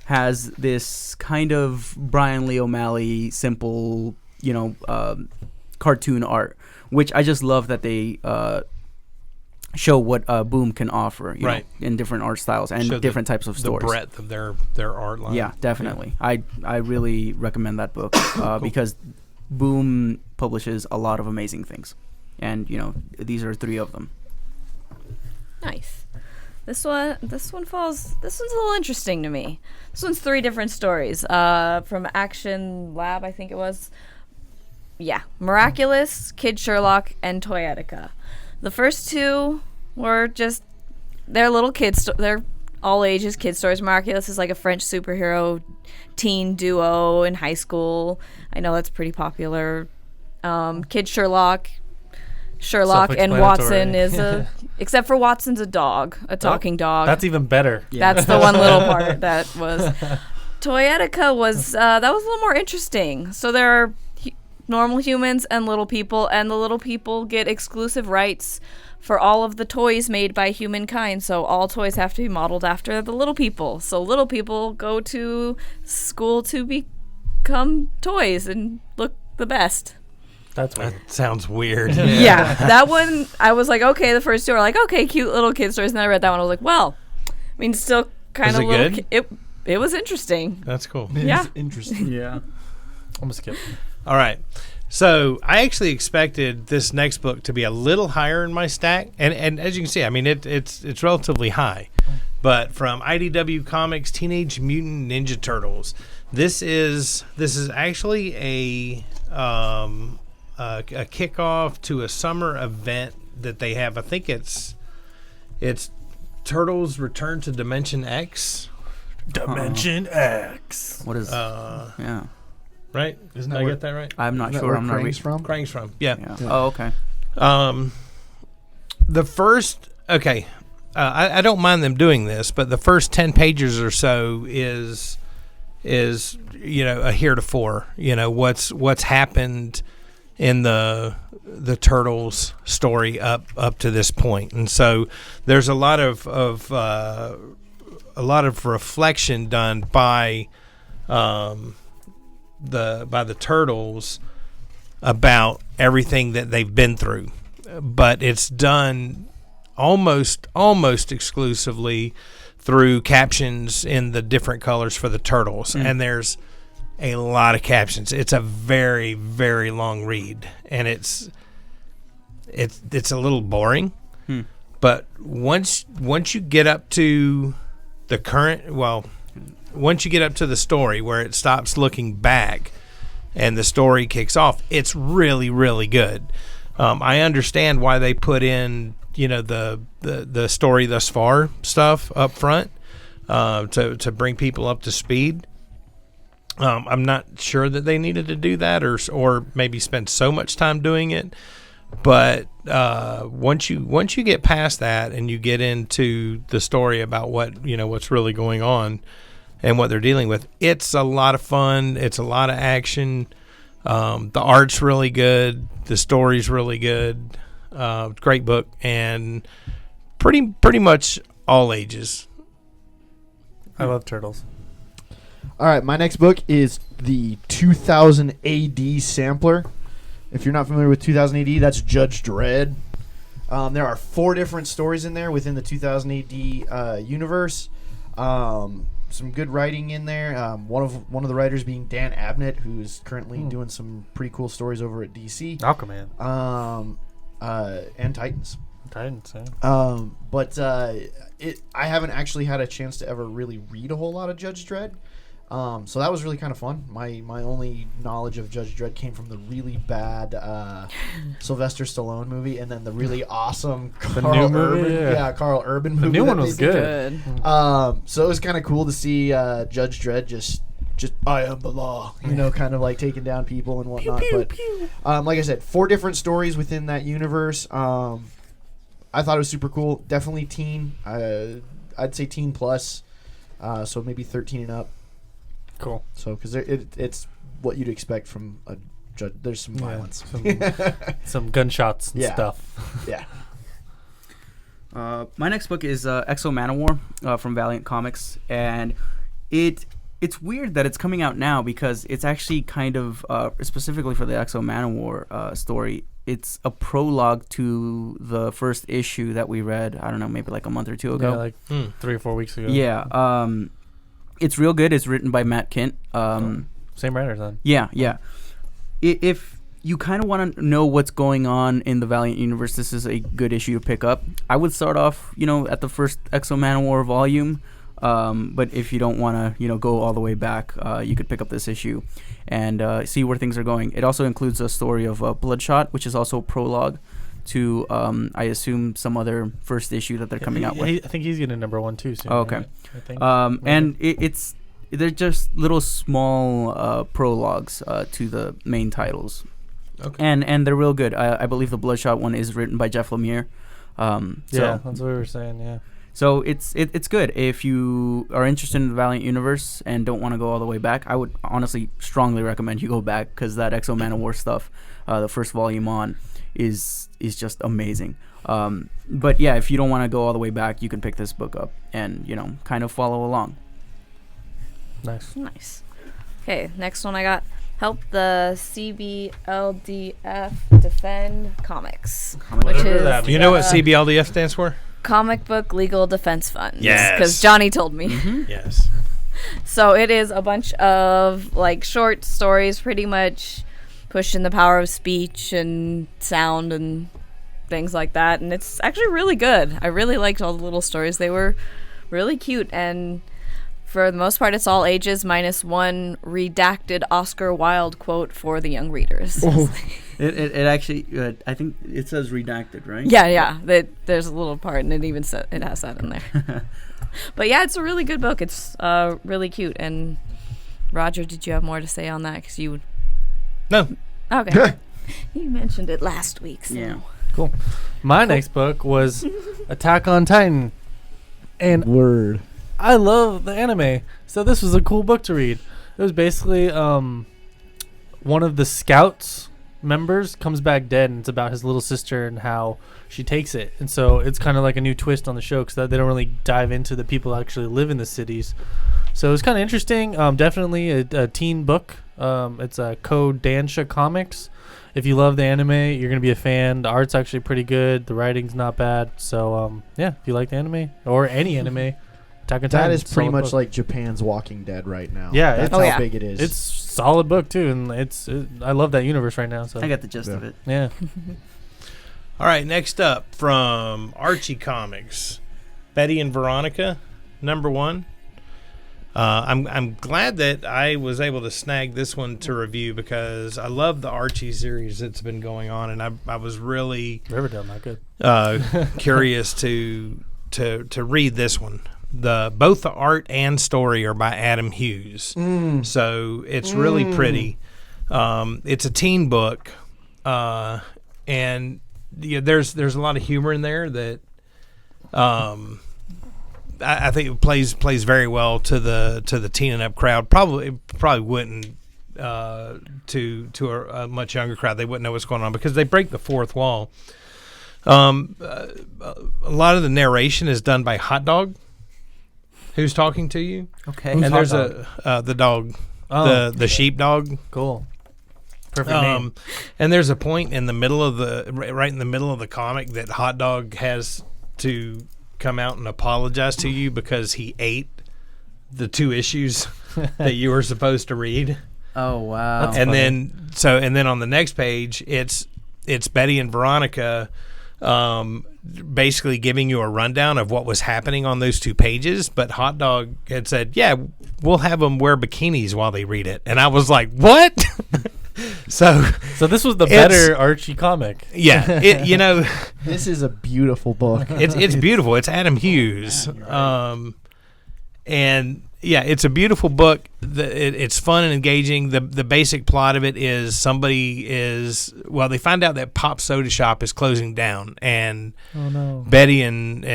has this kind of Brian Lee O'Malley simple, cartoon art, which I just love that they show what Boom can offer, you know, in different art styles and Show different types of stories. The breadth of their art line. Yeah, definitely. I really recommend that book because Boom publishes a lot of amazing things, and these are 3 of them. Nice. This one's a little interesting to me. This one's 3 different stories from Action Lab, I think it was. Yeah, Miraculous, Kid Sherlock, and Toyetica. The first 2 were just they're little kids. They're all ages kid stories. Miraculous is like a French superhero teen duo in high school. I know that's pretty popular. Kid Sherlock and Watson is except for Watson's a dog, a talking dog. That's even better. Yeah. That's the one little part that was. Toyetica was that was a little more interesting. So there are normal humans and little people, and the little people get exclusive rights for all of the toys made by humankind. So all toys have to be modeled after the little people. So little people go to school to become toys and look the best. That's weird. That sounds weird. Yeah, that one, I was like, okay, the first 2 are like, okay, cute little kid stories. And then I read that one, I was like, well, I mean, still kind Was of it little. good? It was interesting. That's cool. Yeah. Interesting. Yeah. I'm gonna skip. All right. So I actually expected this next book to be a little higher in my stack, and as you can see, I mean it's relatively high. But from IDW Comics, Teenage Mutant Ninja Turtles, this is actually a kickoff to a summer event that they have. I think it's Turtles Return to Dimension X. Dimension X. What is? Yeah. Right? Isn't Did that I where- get that right? I'm not Isn't that sure. where I'm not. Krang's from? Krang's from. Yeah. Yeah. Yeah. Oh, okay. The first, okay, I don't mind them doing this, but the first 10 pages or so is a heretofore. What's happened in the Turtles story up to this point, and so there's a lot of reflection done by the Turtles about everything that they've been through, but it's done almost exclusively through captions in the different colors for the Turtles, and there's a lot of captions. It's a very, very long read, and it's a little boring. But once you get up to the current, once you get up to the story where it stops looking back and the story kicks off, it's really, really good. I understand why they put in, the story thus far stuff up front to bring people up to speed. I'm not sure that they needed to do that or maybe spend so much time doing it. But once you get past that and you get into the story about what's really going on and what they're dealing with, it's a lot of fun. It's a lot of action. The art's really good. The story's really good. Great book and pretty much all ages. I love turtles. All right, my next book is the 2000 AD Sampler. If you're not familiar with 2000 AD, that's Judge Dredd. There are 4 different stories in there within the 2000 AD universe. Some good writing in there. One of the writers being Dan Abnett, who is currently doing some pretty cool stories over at DC. Aquaman. And Titans. Titans, yeah. But I haven't actually had a chance to ever really read a whole lot of Judge Dredd. So that was really kind of fun. My only knowledge of Judge Dredd came from the really bad Sylvester Stallone movie, and then the really awesome Carl Urban movie. The new one was good. So it was kind of cool to see Judge Dredd just I am the law, kind of like taking down people and whatnot. Pew, pew, but like I said, 4 different stories within that universe. I thought it was super cool. Definitely teen. I'd say teen plus. So maybe 13 and up. Cool. So, because it's what you'd expect from a judge. There's some violence, some gunshots and stuff. Yeah. My next book is Exo Manowar from Valiant Comics, and it's weird that it's coming out now because it's actually kind of specifically for the Exo Manowar story. It's a prologue to the first issue that we read. I don't know, maybe like a month or 2 ago. Yeah, like 3 or 4 weeks ago. Yeah. It's real good. It's written by Matt Kint. Same writer then. Yeah. If you kind of want to know what's going on in the Valiant universe, this is a good issue to pick up. I would start off, at the first Exo Manowar volume. But if you don't want to, go all the way back, you could pick up this issue and see where things are going. It also includes a story of Bloodshot, which is also a prologue to, I assume, some other first issue that they're coming out with. I think he's getting number 1 too soon. Oh, okay. Right? I think. And they're just little small prologues to the main titles. Okay. And they're real good. I believe the Bloodshot one is written by Jeff Lemire. Yeah, that's what we were saying, yeah. So it's good. If you are interested in the Valiant universe and don't want to go all the way back, I would honestly strongly recommend you go back because that Exo Manowar stuff, the first volume on, is just amazing. But yeah, if you don't want to go all the way back, you can pick this book up and kind of follow along. Nice. Okay, next one I got. Help the CBLDF Defend Comics, which Whatever is that means. You know what CBLDF stands for? Comic Book Legal Defense Fund. Yes. Because Johnny told me. Yes. So it is a bunch of like short stories, pretty much pushing the power of speech and sound and things like that. And it's actually really good. I really liked all the little stories. They were really cute. And for the most part, it's all ages minus one redacted Oscar Wilde quote for the young readers. It actually, I think it says redacted, right? Yeah. There's a little part, and it even it has that in there. But yeah, it's a really good book. It's really cute. And Roger, did you have more to say on that? Because you... No. Okay. You mentioned it last week. So. Yeah. Cool. My next book was Attack on Titan. And Word. I love the anime, so this was a cool book to read. It was basically one of the scouts members comes back dead, and it's about his little sister and how she takes it. And so it's kind of like a new twist on the show because they don't really dive into the people who actually live in the cities. So it was kind of interesting. Definitely a teen book. It's a Kodansha Comics. If you love the anime, you're going to be a fan. The art's actually pretty good. The writing's not bad. So, yeah, if you like the anime or any anime, Attack on Titan. That is pretty solid much book. like Japan's Walking Dead right now. Yeah, that's it's- how big it is. It's solid book too, and I love that universe right now. So I got the gist of it. yeah, All right, next up from Archie Comics, Betty and Veronica, number 1. I'm glad that I was able to snag this one to review because I love the Archie series that's been going on, and I was really Riverdale, not good. curious to read this one. Both the art and story are by Adam Hughes, so it's really pretty. It's a teen book, and there's a lot of humor in there that I think it plays very well to the teen and up crowd. Probably wouldn't to a much younger crowd. They wouldn't know what's going on because they break the fourth wall. A lot of the narration is done by Hot Dog, who's talking to you. Okay. Who's And Hot there's the dog, Oh, the sheepdog. cool. Perfect name. And there's a point in the middle of right in the middle of the comic that Hot Dog has to come out and apologize to you because he ate the 2 issues that you were supposed to read. Oh wow. That's And funny. then on the next page it's Betty and Veronica basically giving you a rundown of what was happening on those 2 pages, but Hot Dog had said, "Yeah, we'll have them wear bikinis while they read it." And I was like, "What?" So this was the It's- better Archie comic. yeah, This is a beautiful book. it's beautiful. It's Adam Hughes, and yeah, it's a beautiful book. It's fun and engaging. The basic plot of it is they find out that Pop Soda Shop is closing down, and Oh no. Betty and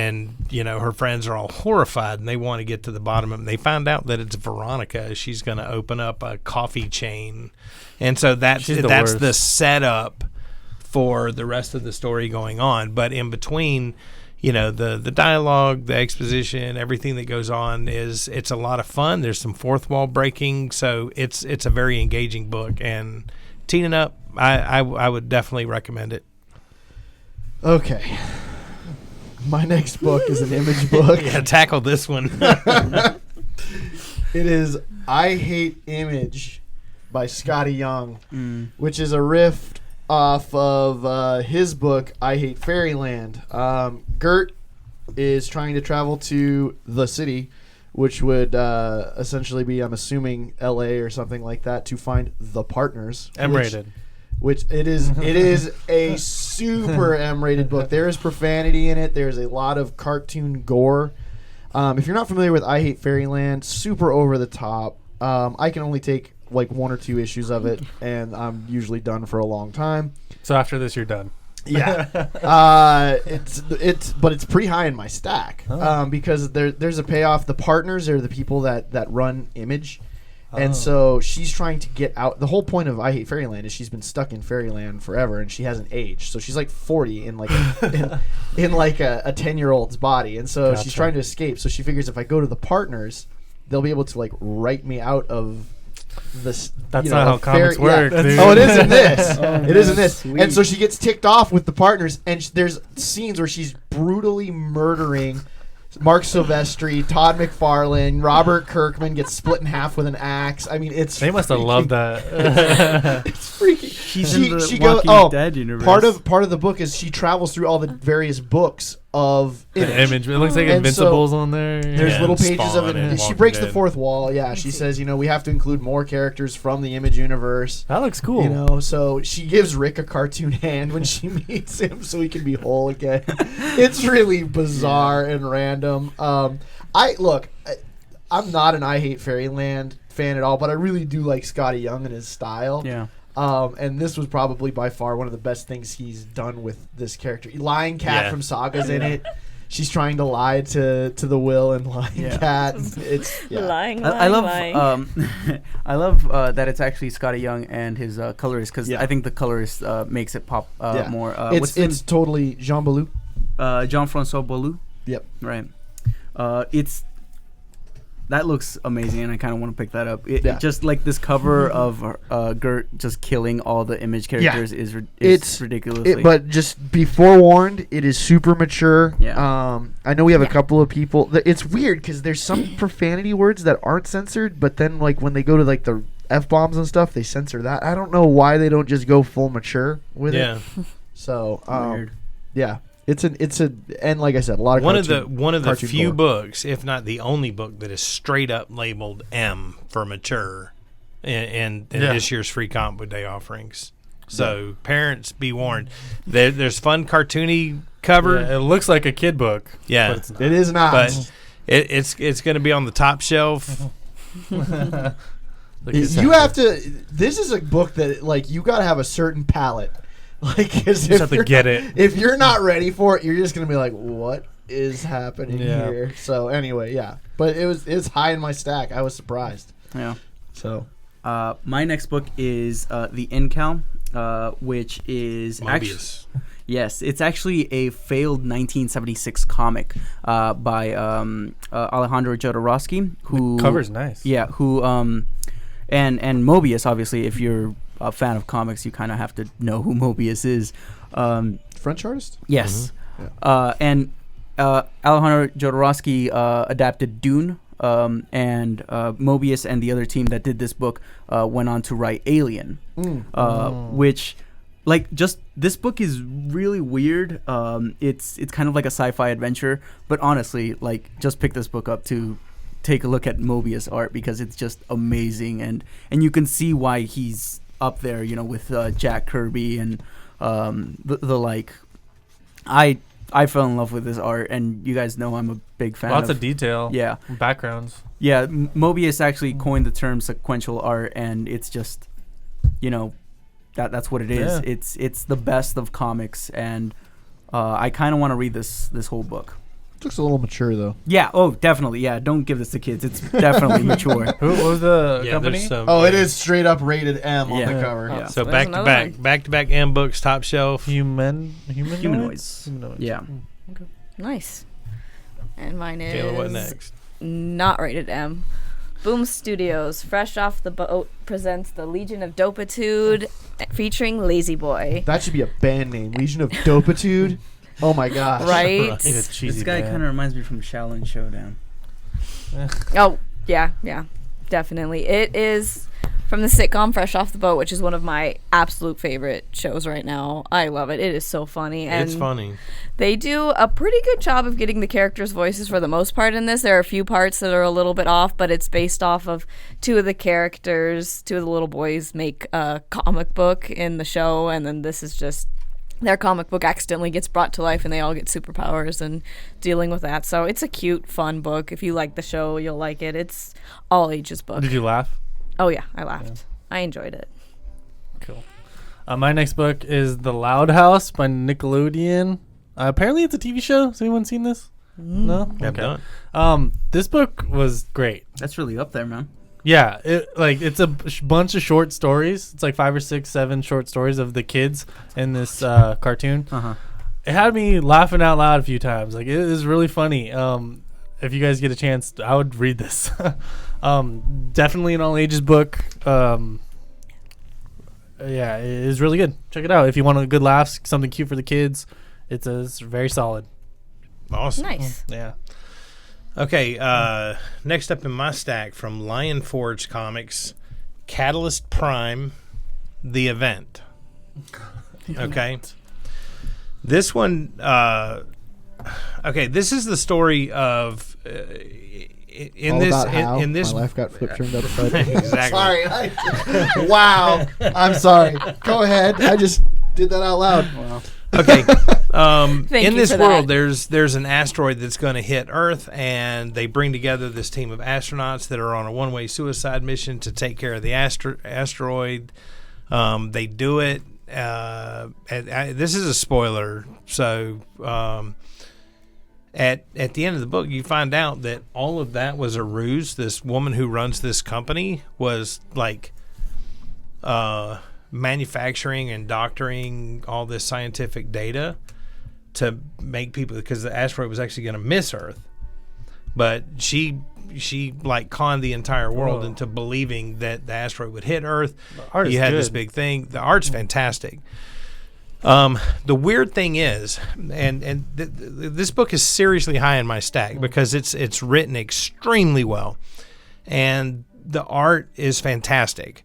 her friends are all horrified, and they want to get to the bottom of it. And they find out that it's Veronica. She's going to open up a coffee chain, and so that's She's the the worst. setup for the rest of the story going on. But in between, the dialogue, the exposition, everything that goes on it's a lot of fun. There's some fourth wall breaking, so it's a very engaging book. And Teen and Up, I would definitely recommend it. Okay. My next book is an Image book. Yeah, tackle this one. It is I Hate Image by Scotty Young, which is a riff off of his book I Hate Fairyland. Gert is trying to travel to the city, which would essentially be, I'm assuming, LA or something like that, to find the partners. M-rated. Which it is a super M-rated book. There is profanity in it. There's a lot of cartoon gore. If you're not familiar with I Hate Fairyland, super over the top. I can only take like 1 or 2 issues of it, and I'm usually done for a long time. So after this, you're done. Yeah, but it's pretty high in my stack because there's a payoff. The partners are the people that run Image. And so she's trying to get out. The whole point of I Hate Fairyland is she's been stuck in Fairyland forever, and she hasn't aged. So she's like 40 in like in like a 10-year-old's body, and so she's Gotcha. trying to escape. So she figures if I go to the partners, they'll be able to like write me out of this. That's not how comics work, dude. Oh, it is in this. Oh, It is in this. sweet. And so she gets ticked off with the partners, and there's scenes where she's brutally murdering Mark Silvestri, Todd McFarlane, Robert Kirkman gets split in half with an axe. I mean, it's They must have loved that. It's freaky. She's in the Walking Dead universe. part of the book is she travels through all the various books of Image. It looks like And Invincible's on there. There's Yeah, little and pages of Spawn it. and She Walking breaks the Dead. fourth wall. Yeah, she says, we have to include more characters from the Image universe. That looks cool. So she gives Rick a cartoon hand when she meets him so he can be whole again. It's really bizarre and random. I'm not an I Hate Fairyland fan at all, but I really do like Scotty Young and his style. Yeah. And this was probably by far one of the best things he's done with this character. Lion Cat Yeah. from Saga's in it. She's trying to lie to the Will and Lion Yeah. Cat. It's Lying, I love lying. I love that it's actually Scotty Young and his colorist because Yeah. I think the colorist makes it pop Yeah. more. It's totally Jean Ballou. Jean-Francois Boulou. Yep. Right. That looks amazing, and I kind of want to pick that up. Yeah. Just like this cover of Gert just killing all the Image characters is It's- ridiculously. But just be forewarned, it is super mature. Yeah. I know we have a couple of people. It's weird because there's some profanity words that aren't censored, but then like when they go to like the F-bombs and stuff, they censor that. I don't know why they don't just go full mature with Yeah. it. So Weird. yeah, It's a and like I said, a lot of one of the cartoon few gore. books, if not the only book, that is straight up labeled M for mature in this year's free comic book day offerings. So parents, be warned. There's fun cartoony cover. Yeah, it looks like a kid book. Yeah, but it's not. It is not. but it's going to be on the top shelf. You have to. This is a book that like you got to have a certain palate. Like, 'cause You just have to get it. If you're not ready for it, you're just gonna be like, "What is happening Yeah. here?" So anyway, yeah. But it's high in my stack. I was surprised. Yeah. So My next book is The Incal, which is Mobius. Yes, it's actually a failed 1976 comic by Alejandro Jodorowsky, who Cover's nice. Yeah, who and Mobius. Obviously, if you're a fan of comics, you kind of have to know who Mobius is. French artist. Yes, Yeah. and Alejandro Jodorowsky adapted Dune, and Mobius and the other team that did this book went on to write Alien, which. Like, just this book is really weird. It's kind of like a sci-fi adventure, but honestly, like, just pick this book up to take a look at Mobius art because it's just amazing, and you can see why he's up there, you know, with Jack Kirby and the like. I fell in love with this art, and you guys know I'm a big fan. Lots of detail. Yeah, Backgrounds. yeah. Mobius actually coined the term sequential art, and it's just, you know. That's what it is. Yeah. It's the best of comics, and I kind of want to read this whole book. Looks a little mature though. Yeah. Oh, definitely. Yeah. Don't give this to kids. It's definitely mature. Who what was the Yeah, company? there's some. Oh, it is straight up rated M on Yeah. the cover. Yeah. So There's back to another back, one. back to back M books, top shelf. Humanoids. Humanoids. Yeah. Nice. And mine is Kayla, what next? not rated M. Boom Studios, fresh off the boat, presents the Legion of Dopitude, featuring Lazy Boy. That should be a band name. Legion of Dopitude. Oh my gosh. Right? It's a cheesy This guy band. kind of reminds me from Shaolin Showdown. Oh, yeah, definitely. It is from the sitcom Fresh Off the Boat, which is one of my absolute favorite shows right now. I love it. It is so funny. And It's funny. they do a pretty good job of getting the characters' voices for the most part in this. There are a few parts that are a little bit off, but it's based off of two of the characters, two of the little boys make a comic book in the show, and then this is just their comic book accidentally gets brought to life and they all get superpowers and dealing with that. So it's a cute, fun book. If you like the show, you'll like it. It's all ages book. Did you laugh? Oh yeah, I laughed. I enjoyed it. Cool. My next book is The Loud House by Nickelodeon. Apparently, it's a TV show. Has anyone seen this? No. Yeah, done. This book was great. That's really up there, man. Yeah, it's a bunch of short stories. It's like 5 or 6, 7 short stories of the kids in this cartoon. Uh-huh. It had me laughing out loud a few times. Like, it is really funny. If you guys get a chance, I would read this. Definitely an all ages book. Yeah, it is really good. Check it out if you want a good laugh, something cute for the kids. It's very solid. Awesome. Nice. Yeah. Okay, next up in my stack from Lion Forge Comics, Catalyst Prime, The Event. Okay. This one, this is the story of in All this about how in this my life got flipped turned upside down. Exactly. Sorry. Wow. I'm sorry. Go ahead. I just did that out loud. Wow. Okay. Thank in you this for world, that. there's an asteroid that's going to hit Earth, and they bring together this team of astronauts that are on a one-way suicide mission to take care of the asteroid. They do it. This is a spoiler, so at the end of the book, you find out that all of that was a ruse. This woman who runs this company was like manufacturing and doctoring all this scientific data to make people, because the asteroid was actually going to miss Earth, but she like conned the entire world into believing that the asteroid would hit Earth. Art is you had good. this big thing. The art's fantastic. The weird thing is, and this book is seriously high in my stack because it's written extremely well, and the art is fantastic.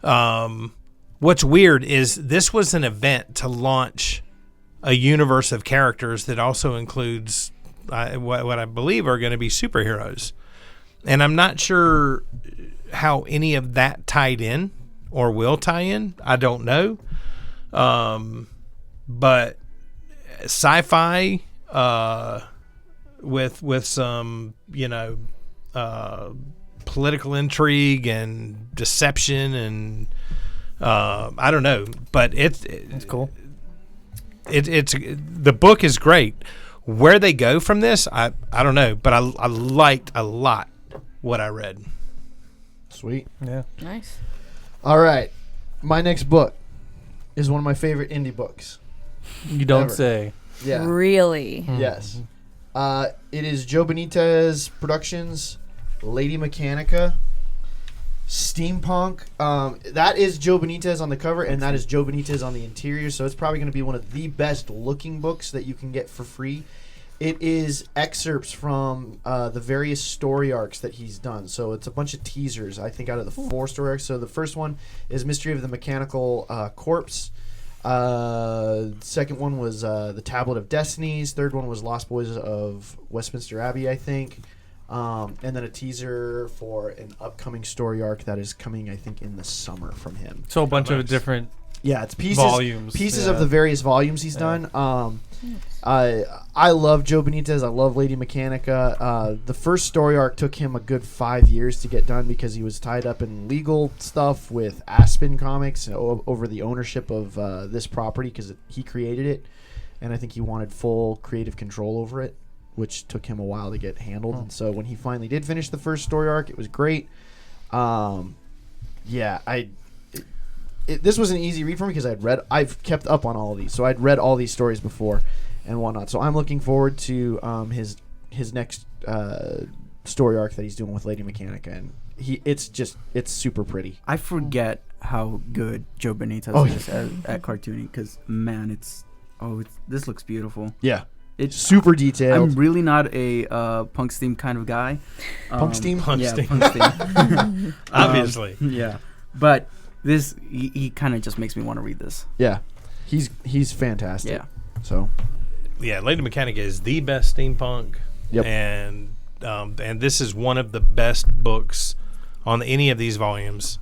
What's weird is this was an event to launch a universe of characters that also includes what I believe are going to be superheroes. And I'm not sure how any of that tied in or will tie in. I don't know. But sci-fi with some, political intrigue and deception and I don't know, but it's cool. It's the book is great. Where they go from this, I don't know, but I liked a lot what I read. Sweet. Yeah. Nice. All right. My next book is one of my favorite indie books. You don't Ever. say. Yeah. Really? Yes. It is Joe Benitez Productions, Lady Mechanica, Steampunk. That is Joe Benitez on the cover, and that is Joe Benitez on the interior, so it's probably going to be one of the best looking books that you can get for free. It is excerpts from the various story arcs that he's done. So it's a bunch of teasers, I think, out of the 4 story arcs. So the first one is Mystery of the Mechanical Corpse. Second one was The Tablet of Destinies. Third one was Lost Boys of Westminster Abbey, I think. And then a teaser for an upcoming story arc that is coming, I think, in the summer from him. So a bunch Nice. of different Yeah, it's pieces volumes. pieces Yeah. of the various volumes he's Yeah. done. I love Joe Benitez. I love Lady Mechanica. The first story arc took him a good 5 years to get done because he was tied up in legal stuff with Aspen Comics over the ownership of this property because he created it, and I think he wanted full creative control over it, which took him a while to get handled. And so when he finally did finish the first story arc, it was great. This was an easy read for me because I've kept up on all of these, so I'd read all these stories before and whatnot. So I'm looking forward to his next story arc that he's doing with Lady Mechanica, and it's super pretty. I forget how good Joe Benitez Oh, is at cartooning because man, this looks beautiful. Yeah, It's super detailed. I'm really not a punk steam kind of guy. Punk steam? Punk yeah, steam. punk steam. Obviously. Yeah, but this he kind of just makes me want to read this. Yeah, he's fantastic. Yeah. So Yeah, Lady Mechanica is the best steampunk. Yep. And this is one of the best books on any of these volumes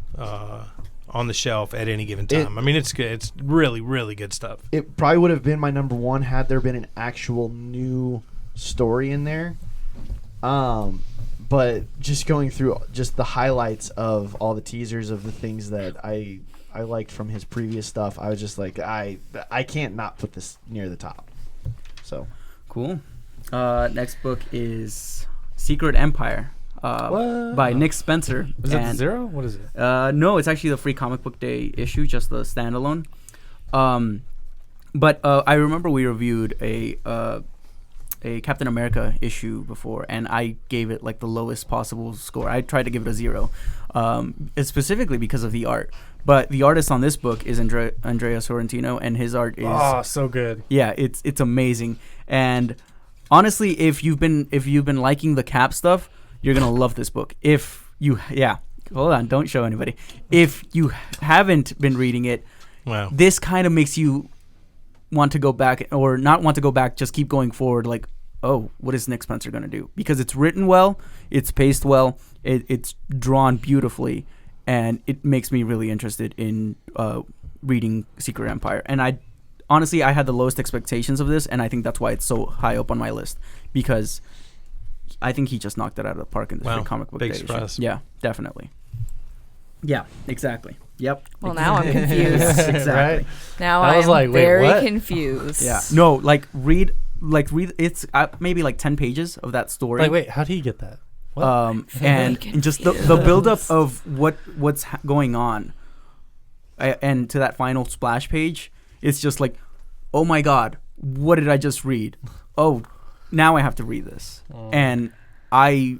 on the shelf at any given time. I mean, it's good. It's really, really good stuff. it probably would have been my number one had there been an actual new story in there. But just going through just the highlights of all the teasers of the things that I liked from his previous stuff, I was just like, I can't not put this near the top. So Cool. Next book is Secret Empire What? by Nick Spencer. Is it the And- 0? What is it? No, it's actually the Free Comic Book Day issue, just the standalone. But I remember we reviewed a Captain America issue before, and I gave it like the lowest possible score. I tried to give it a 0, specifically because of the art. But the artist on this book is Andrea Sorrentino, and his art is So good. yeah, it's amazing. And honestly, if you've been liking the Cap stuff, you're gonna love this book. Hold on, don't show anybody. If you haven't been reading it, Wow. this kind of makes you want to go back, or not want to go back, just keep going forward. Like, oh, what is Nick Spencer gonna do? Because it's written well, it's paced well, it's drawn beautifully, and it makes me really interested in reading Secret Empire. And I had the lowest expectations of this, and I think that's why it's so high up on my list, because I think he just knocked it out of the park in this Wow, Free Comic Book big Day issue. surprise. Yeah, definitely. Yeah, exactly. Yep. Well, now I'm confused. Exactly. Right? Now I was I'm like, wait, very what? confused. Yeah. No, read. It's maybe 10 pages of that story. Like, wait, how do you get that? What? And just the buildup of what's going on, and to that final splash page, it's just like, oh my god, what did I just read? Oh, now I have to read this, and I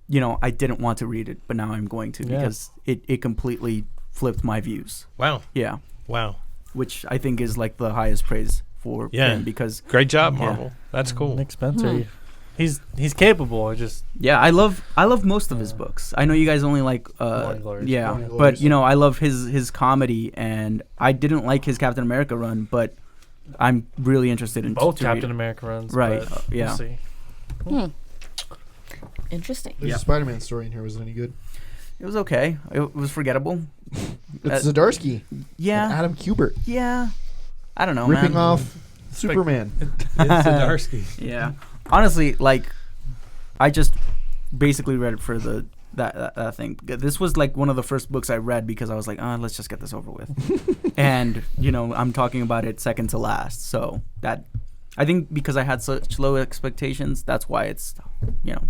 didn't want to read it, but now I'm going to, Yeah. because it completely flipped my views. Wow. Yeah, Wow. which I think is like the highest praise for Yeah. him, because Great job, Yeah. Marvel. That's cool. Nick Spencer. He's capable. Just yeah, I love most of his books. I know you guys only like Morning Glories. yeah, Morning but Glories. I love his comedy, and I didn't like his Captain America run, but I'm really interested in Both to read Captain it. America runs. Right, but yeah. We'll see. Interesting. There's Yeah. a Spider-Man story in here. Was it any good? It was okay. It was forgettable. It's Zdarsky. And Yeah, Adam Kubert yeah. I don't know, ripping man. off Superman. It's Zdarsky. Yeah, honestly, like, I just basically read it for that thing. This was like one of the first books I read because I was like, let's just get this over with. And I'm talking about it second to last. So that, I think, because I had such low expectations, that's why it's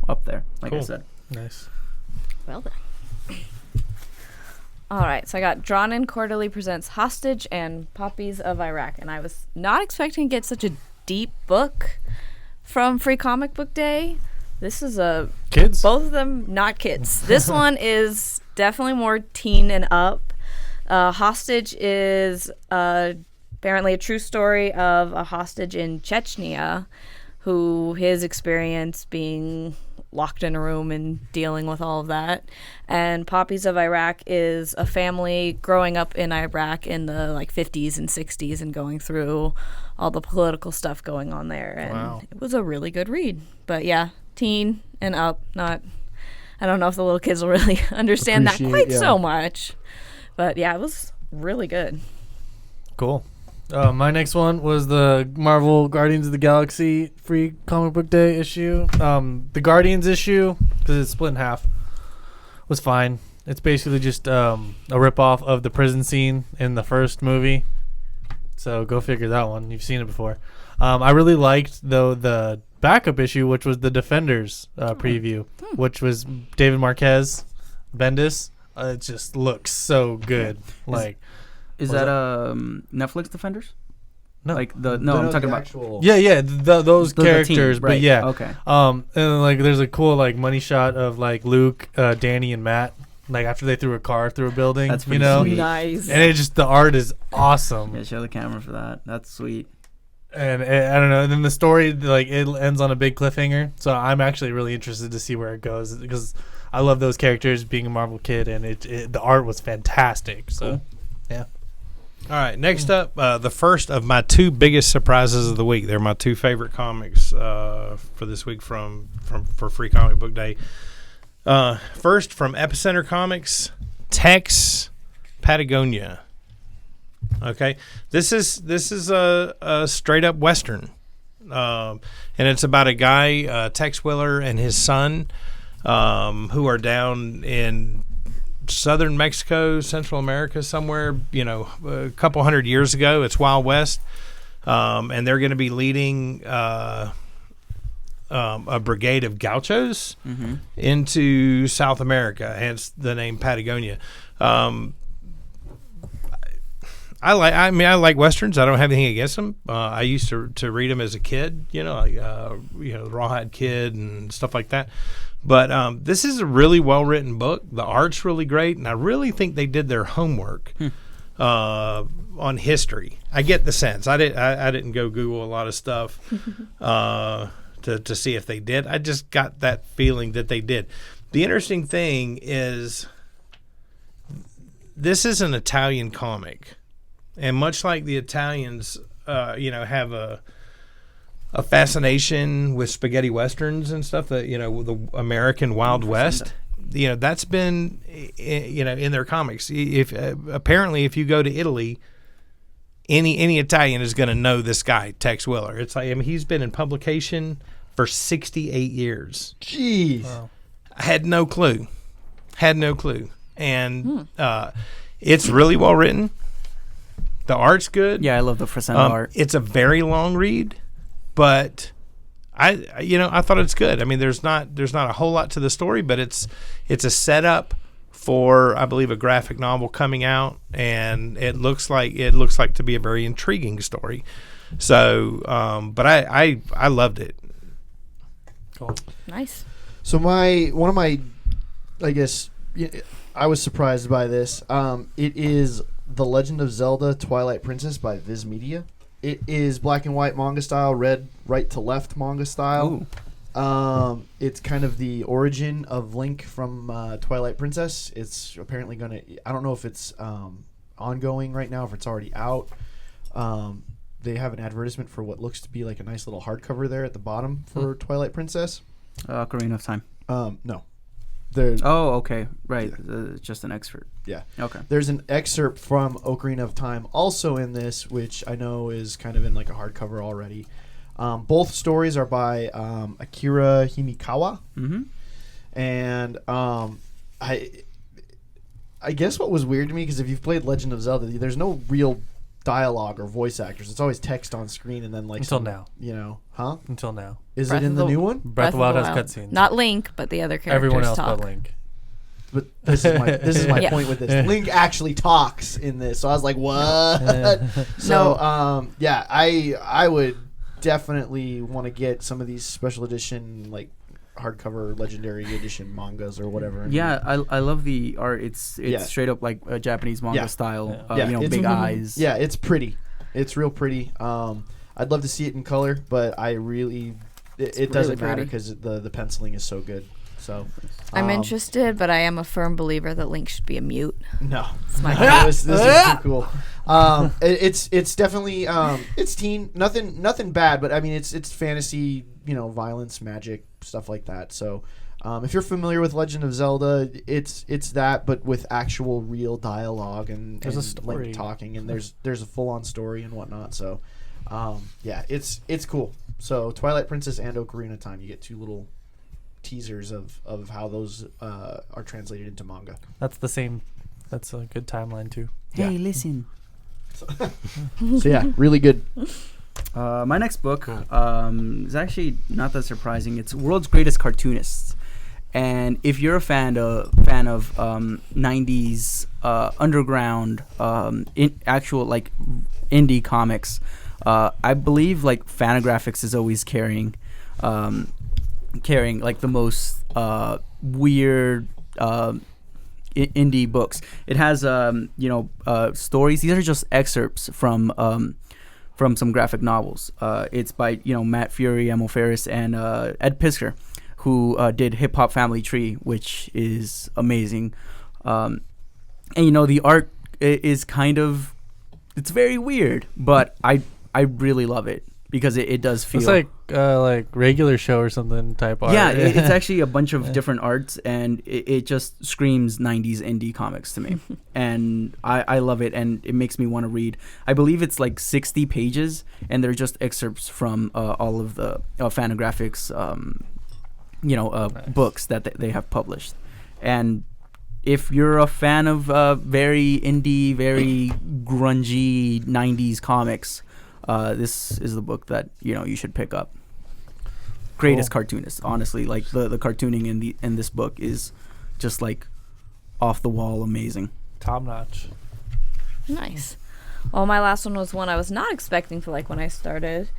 up there. Like I Cool. said. Nice. Well done. All right, so I got Drawn In Quarterly presents Hostage and Poppies of Iraq, and I was not expecting to get such a deep book from Free Comic Book Day. This is Kids? both of them not kids. This one is definitely more teen and up. Hostage is apparently a true story of a hostage in Chechnya, who his experience being locked in a room and dealing with all of that. And Poppies of Iraq is a family growing up in Iraq in the 50s and 60s and going through all the political stuff going on there. And Wow. it was a really good read. But yeah, teen and up, not, I don't know if the little kids will really understand that Appreciate, quite yeah. so much. But yeah, it was really good. Cool. My next one was the Marvel Guardians of the Galaxy Free Comic Book Day issue. The Guardians issue, because it's split in half, was fine. It's basically just a ripoff of the prison scene in the first movie. So go figure that one. You've seen it before. I really liked, though, the backup issue, which was the Defenders preview, which was David Marquez, Bendis. It just looks so good. Is Was that Netflix Defenders? No. I'm talking about actual. Yeah, those the characters, team, but right. yeah. Okay. And there's a cool money shot of Luke, Danny, and Matt after they threw a car through a building. That's you pretty know, sweet. Nice. and the art is awesome. Yeah, show the camera for that. That's sweet. And I don't know. And then the story it ends on a big cliffhanger. So I'm actually really interested to see where it goes because I love those characters. Being a Marvel kid, and the art was fantastic. So Cool. yeah. All right, next up, the first of my two biggest surprises of the week. They're my two favorite comics for this week for Free Comic Book Day. First, from Epicenter Comics, Tex Patagonia. Okay, this is a straight up Western, and it's about a guy, Tex Willer, and his son, who are down in southern Mexico, Central America, somewhere, a couple hundred years ago. It's Wild West, and they're going to be leading a brigade of gauchos into South America, hence the name Patagonia. I like westerns. I don't have anything against them. I used to read them as a kid, the Rawhide Kid and stuff like that. But this is a really well-written book. The art's really great, and I really think they did their homework on history. I get the sense. I didn't go Google a lot of stuff to see if they did. I just got that feeling that they did. The interesting thing is this is an Italian comic, and much like the Italians, have a fascination with spaghetti westerns and stuff, that the American Wild West, that's been in their comics. If you go to Italy, any Italian is going to know this guy, Tex Willer. It's he's been in publication for 68 years. Jeez. Wow. I had no clue, and it's really well written. The art's good. Yeah, I love the Fresno art. It's a very long read, but I thought it's good. I mean, there's not a whole lot to the story, but it's a setup for, I believe, a graphic novel coming out, and it looks like to be a very intriguing story. So, but I loved it. Cool. Nice. So I guess I was surprised by this. It is The Legend of Zelda: Twilight Princess by Viz Media. It is black and white manga style, read right to left manga style. Ooh. It's kind of the origin of Link from Twilight Princess. It's apparently I don't know if it's ongoing right now, if it's already out. they have an advertisement for what looks to be like a nice little hardcover there at the bottom for Twilight Princess. Ocarina of Time. No. There, Oh, okay, right. Just an excerpt. yeah. Okay. There's an excerpt from Ocarina of Time also in this, which I know is kind of in like a hardcover already. Both stories are by Akira Himikawa, Mm-hmm. and I guess what was weird to me, because if you've played Legend of Zelda, there's no real dialogue or voice actors. It's always text on screen and then like Until now. You know, huh? Until now. Is Breath it in of the the- new one? Breath of the Wild has cutscenes. Not Link, but the other characters Everyone else talk. but Link. But this is my Yeah. point with this. Link actually talks in this, so I was like, what? So yeah, I would definitely want to get some of these special edition like hardcover legendary edition mangas or whatever. Yeah, I love the art. It's Yeah. straight up like a Japanese manga Yeah. style. Yeah. You know, it's- big eyes. Yeah, it's pretty. It's real pretty. I'd love to see it in color, but I really it doesn't really matter pretty. because the penciling is so good. So I'm interested, but I am a firm believer that Link should be a mute. No, It's my this is too cool. It's definitely it's teen, nothing bad, but I mean it's fantasy, you know, violence, magic, stuff like that. So if you're familiar with Legend of Zelda, it's that, but with actual real dialogue and There's a and story. Link talking, and there's a full on story and whatnot. So yeah, it's cool. So Twilight Princess and Ocarina of Time, you get two little teasers of how those are translated into manga. That's the same. That's a good timeline too. Hey, Yeah. listen. So yeah, really good. My next book is actually not that surprising. It's World's Greatest Cartoonists, and if you're a fan of 90s underground actual like indie comics, I believe like Fantagraphics is always carrying like the most weird indie books. It has stories. These are just excerpts from some graphic novels. It's by Matt Fury, Emil Ferris, and Ed Piskor, who did Hip Hop Family Tree, which is amazing. And the art is it's very weird, but I really love it because it does feel It's like regular show or something type art. yeah, it's actually a bunch of different arts, and it just screams 90s indie comics to me. And I love it, and it makes me want to read. I believe it's like 60 pages, and they're just excerpts from all of the Fantagraphics Nice. books that they have published. And if you're a fan of very indie, very grungy 90s comics, this is the book that you should pick up. Greatest cartoonist, honestly. Like the cartooning in this book is just like off the wall amazing. Top notch. Nice. Well, my last one was one I was not expecting to like when I started.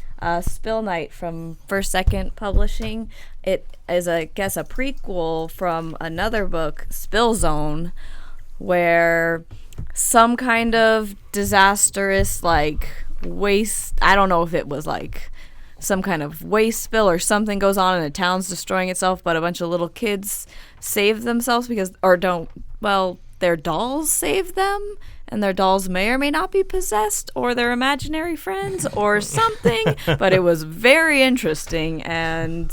Spill Night from First Second Publishing. It is, I guess, a prequel from another book, Spill Zone, where some kind of disastrous, like, waste. I don't know if it was like some kind of waste spill or something goes on and the town's destroying itself, but a bunch of little kids save themselves their dolls save them, and their dolls may or may not be possessed or they're imaginary friends or something. But it was very interesting, and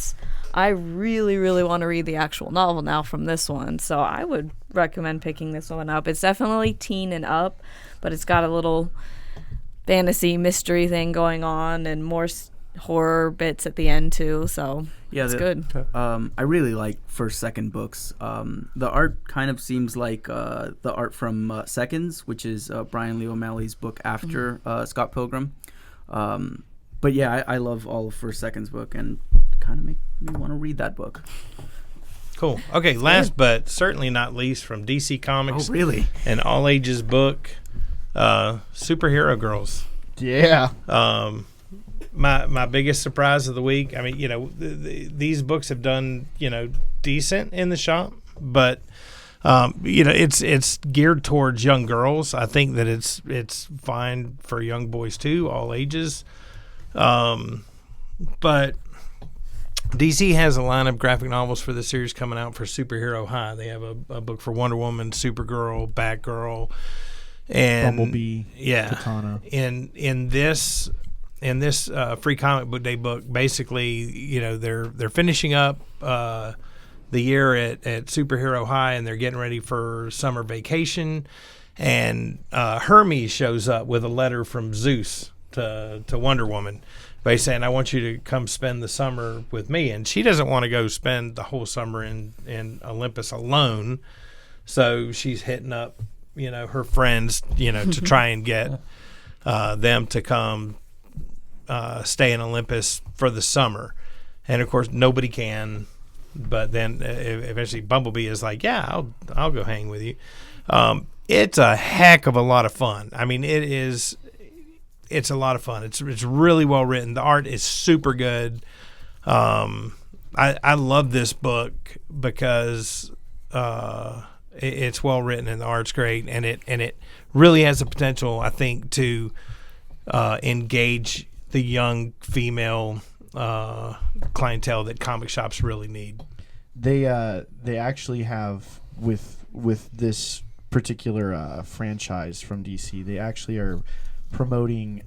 I really, really want to read the actual novel now from this one. So I would recommend picking this one up. It's definitely teen and up, but it's got a little fantasy mystery thing going on and more horror bits at the end too. So Yeah, it's good. I really like First Second books. The art kind of seems like the art from Seconds, which is Brian Lee O'Malley's book after Scott Pilgrim. But yeah, I love all of First Second's book, and kind of make me want to read that book. Cool. Okay, last but certainly not least, from DC Comics, really? an all ages book, Superhero Girls. Yeah. My biggest surprise of the week. I mean, these books have done decent in the shop, but it's geared towards young girls. I think that it's fine for young boys too, all ages. But DC has a line of graphic novels for the series coming out for Superhero High. They have a book for Wonder Woman, Supergirl, Batgirl, and Bumblebee, yeah, Katana. in this in this free comic book day book, basically, you know, they're finishing up the year at Superhero High, and they're getting ready for summer vacation. And Hermes shows up with a letter from Zeus to Wonder Woman, basically saying, "I want you to come spend the summer with me." And she doesn't want to go spend the whole summer in Olympus alone, so she's hitting up, you know, her friends, you know, to try and get them to come stay in Olympus for the summer. And of course, nobody can. But then eventually, Bumblebee is like, "Yeah, I'll go hang with you." It's a heck of a lot of fun. I mean, it's a lot of fun. It's really well written. The art is super good. I love this book because it's well written and the art's great, and it really has the potential, I think, to engage the young female clientele that comic shops really need. They actually have with this particular franchise from DC, they actually are promoting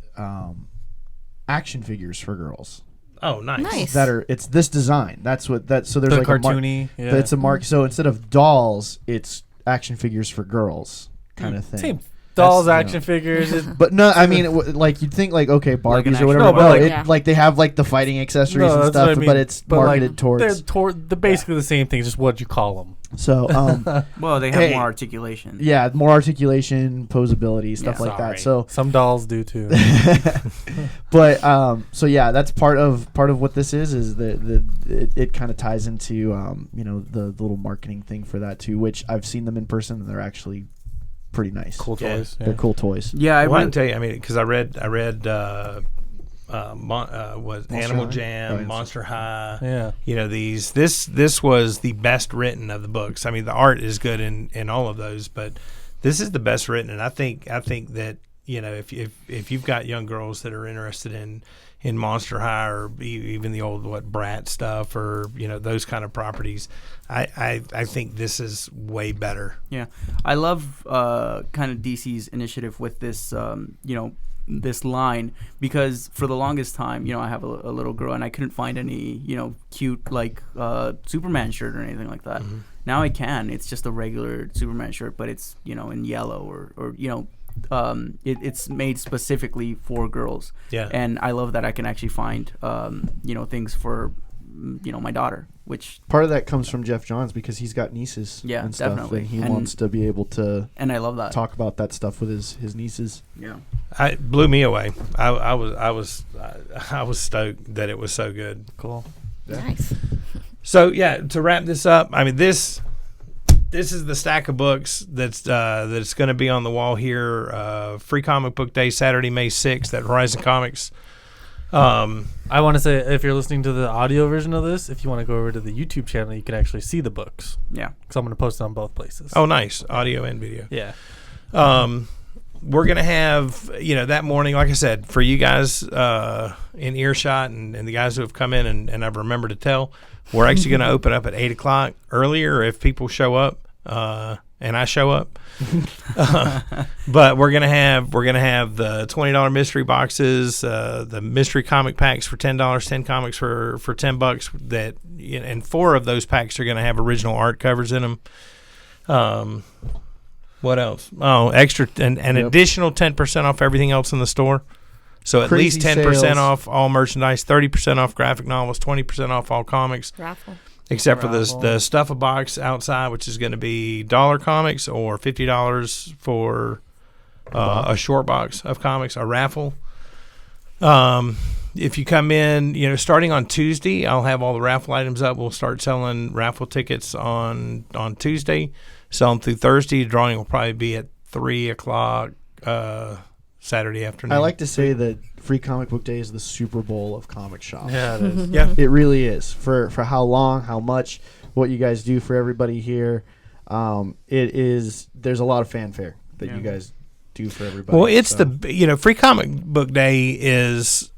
action figures for girls. Oh, nice. It's this design. So there's The like cartoony. Yeah. it's a mark. So instead of dolls, it's action figures for girls kind of thing. Same. Dolls, That's, action figures. But no, I mean, like you'd think like, okay, Barbies an or action- whatever. No, but No, like- Yeah. like they have like the fighting accessories No, and that's stuff, what I mean. but it's But, like, marketed towards. They're basically the same thing, just what you call them. So Well, they have Hey. more articulation. yeah, more articulation, posability, stuff Yeah. like that. So Some dolls do too. but so yeah, that's part of what this is that it kind of ties into you know, the little marketing thing for that too, which I've seen them in person and they're actually pretty nice. Cool Yeah. toys. They're cool toys. Yeah, I Well, I went. can tell you, I mean, because I read was Animal High? Jam, Oh, Monster High. Yeah. You know, this was the best written of the books. I mean, the art is good in all of those, but this is the best written. And I think that, you know, if you've got young girls that are interested in Monster High or even the old Brat stuff, or, you know, those kind of properties, I think this is way better. Yeah, I love kind of DC's initiative with this, you know, this line, because for the longest time, you know, I have a little girl and I couldn't find any, you know, cute like Superman shirt or anything like that. Now I can. It's just a regular Superman shirt, but it's, you know, in yellow or you know, it's made specifically for girls. Yeah. And I love that I can actually find, you know, things for, you know, my daughter, which, Part of that comes from Jeff Johns because he's got nieces Yeah, and stuff, definitely. and he And- wants to be able to and I love that. talk about that stuff with his nieces. Yeah. It blew me away. I was stoked that it was so good. Cool. Nice. So yeah, to wrap this up, I mean, this is the stack of books that's going to be on the wall here. Free Comic Book Day, Saturday, May 6th at Horizon Comics. I want to say, if you're listening to the audio version of this, if you want to go over to the YouTube channel, you can actually see the books. Yeah. Because I'm going to post it on both places. Oh, nice, audio and video. Yeah. We're going to have, you know, that morning, like I said, for you guys in earshot and the guys who have come in and I've remembered to tell, we're actually going to open up at 8 o'clock earlier if people show up and I show up. But we're gonna have the $20 mystery boxes, the mystery comic packs for $10, 10 comics for $10. That, you know, and 4 of those packs are gonna have original art covers in them. What else? Oh, extra an additional 10% off everything else in the store. So at Crazy least 10% sales. off all merchandise, 30% off graphic novels, 20% off all comics. Raffle. Except for Raffle. the stuff a box outside, which is going to be $1 comics or $50 for a short box of comics, a raffle. If you come in, you know, starting on Tuesday, I'll have all the raffle items up. We'll start selling raffle tickets on Tuesday, sell them through Thursday. Drawing will probably be at 3 o'clock Saturday afternoon. I like to say that Free Comic Book Day is the Super Bowl of comic shops. Yeah, it is. Yeah. It really is. For how long, how much, what you guys do for everybody here. It is. There's a lot of fanfare that you guys do for everybody. Well, it's so. Free Comic Book Day is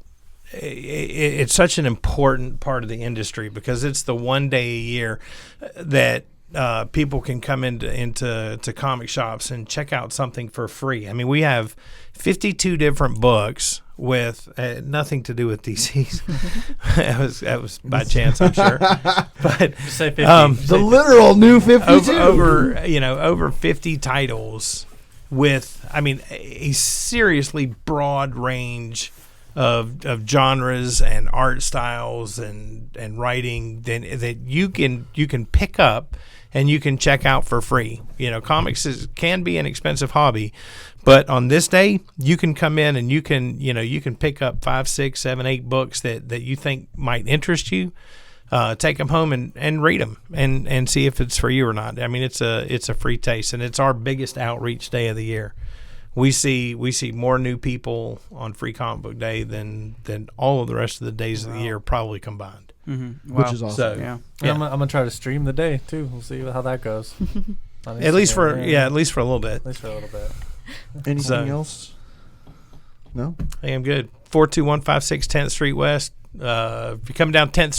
it's such an important part of the industry because it's the one day a year that people can come into comic shops and check out something for free. I mean, we have 52 different books with nothing to do with DCs. that was by chance, I'm sure. But Just say 50. The literal new 52. over 50 titles with, I mean, a seriously broad range of genres and art styles and writing that you can pick up and you can check out for free. Comics can be an expensive hobby, but on this day you can come in and you can pick up 5, 6, 7, 8 books that you think might interest you. Take them home and read them and see if it's for you or not. I mean, it's a free taste, and it's our biggest outreach day of the year. We see more new people on Free Comic Book Day than all of the rest of the days of the year probably combined. Mm-hmm. Which is awesome. So, Yeah. And I'm gonna try to stream the day too. We'll see how that goes. at least for a little bit. At least for a little bit. Anything else? No? I am good. 42156 10th Street West. If you come down 10th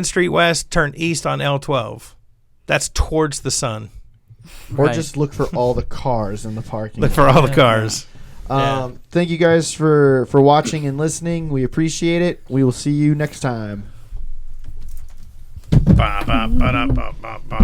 Street West, turn east on L12. That's towards the sun. Or Right. just look for all the cars in the parking Look lot. for all the cars. Thank you guys for watching and listening. We appreciate it. We will see you next time. Ba, ba, ba, da, ba, ba, ba.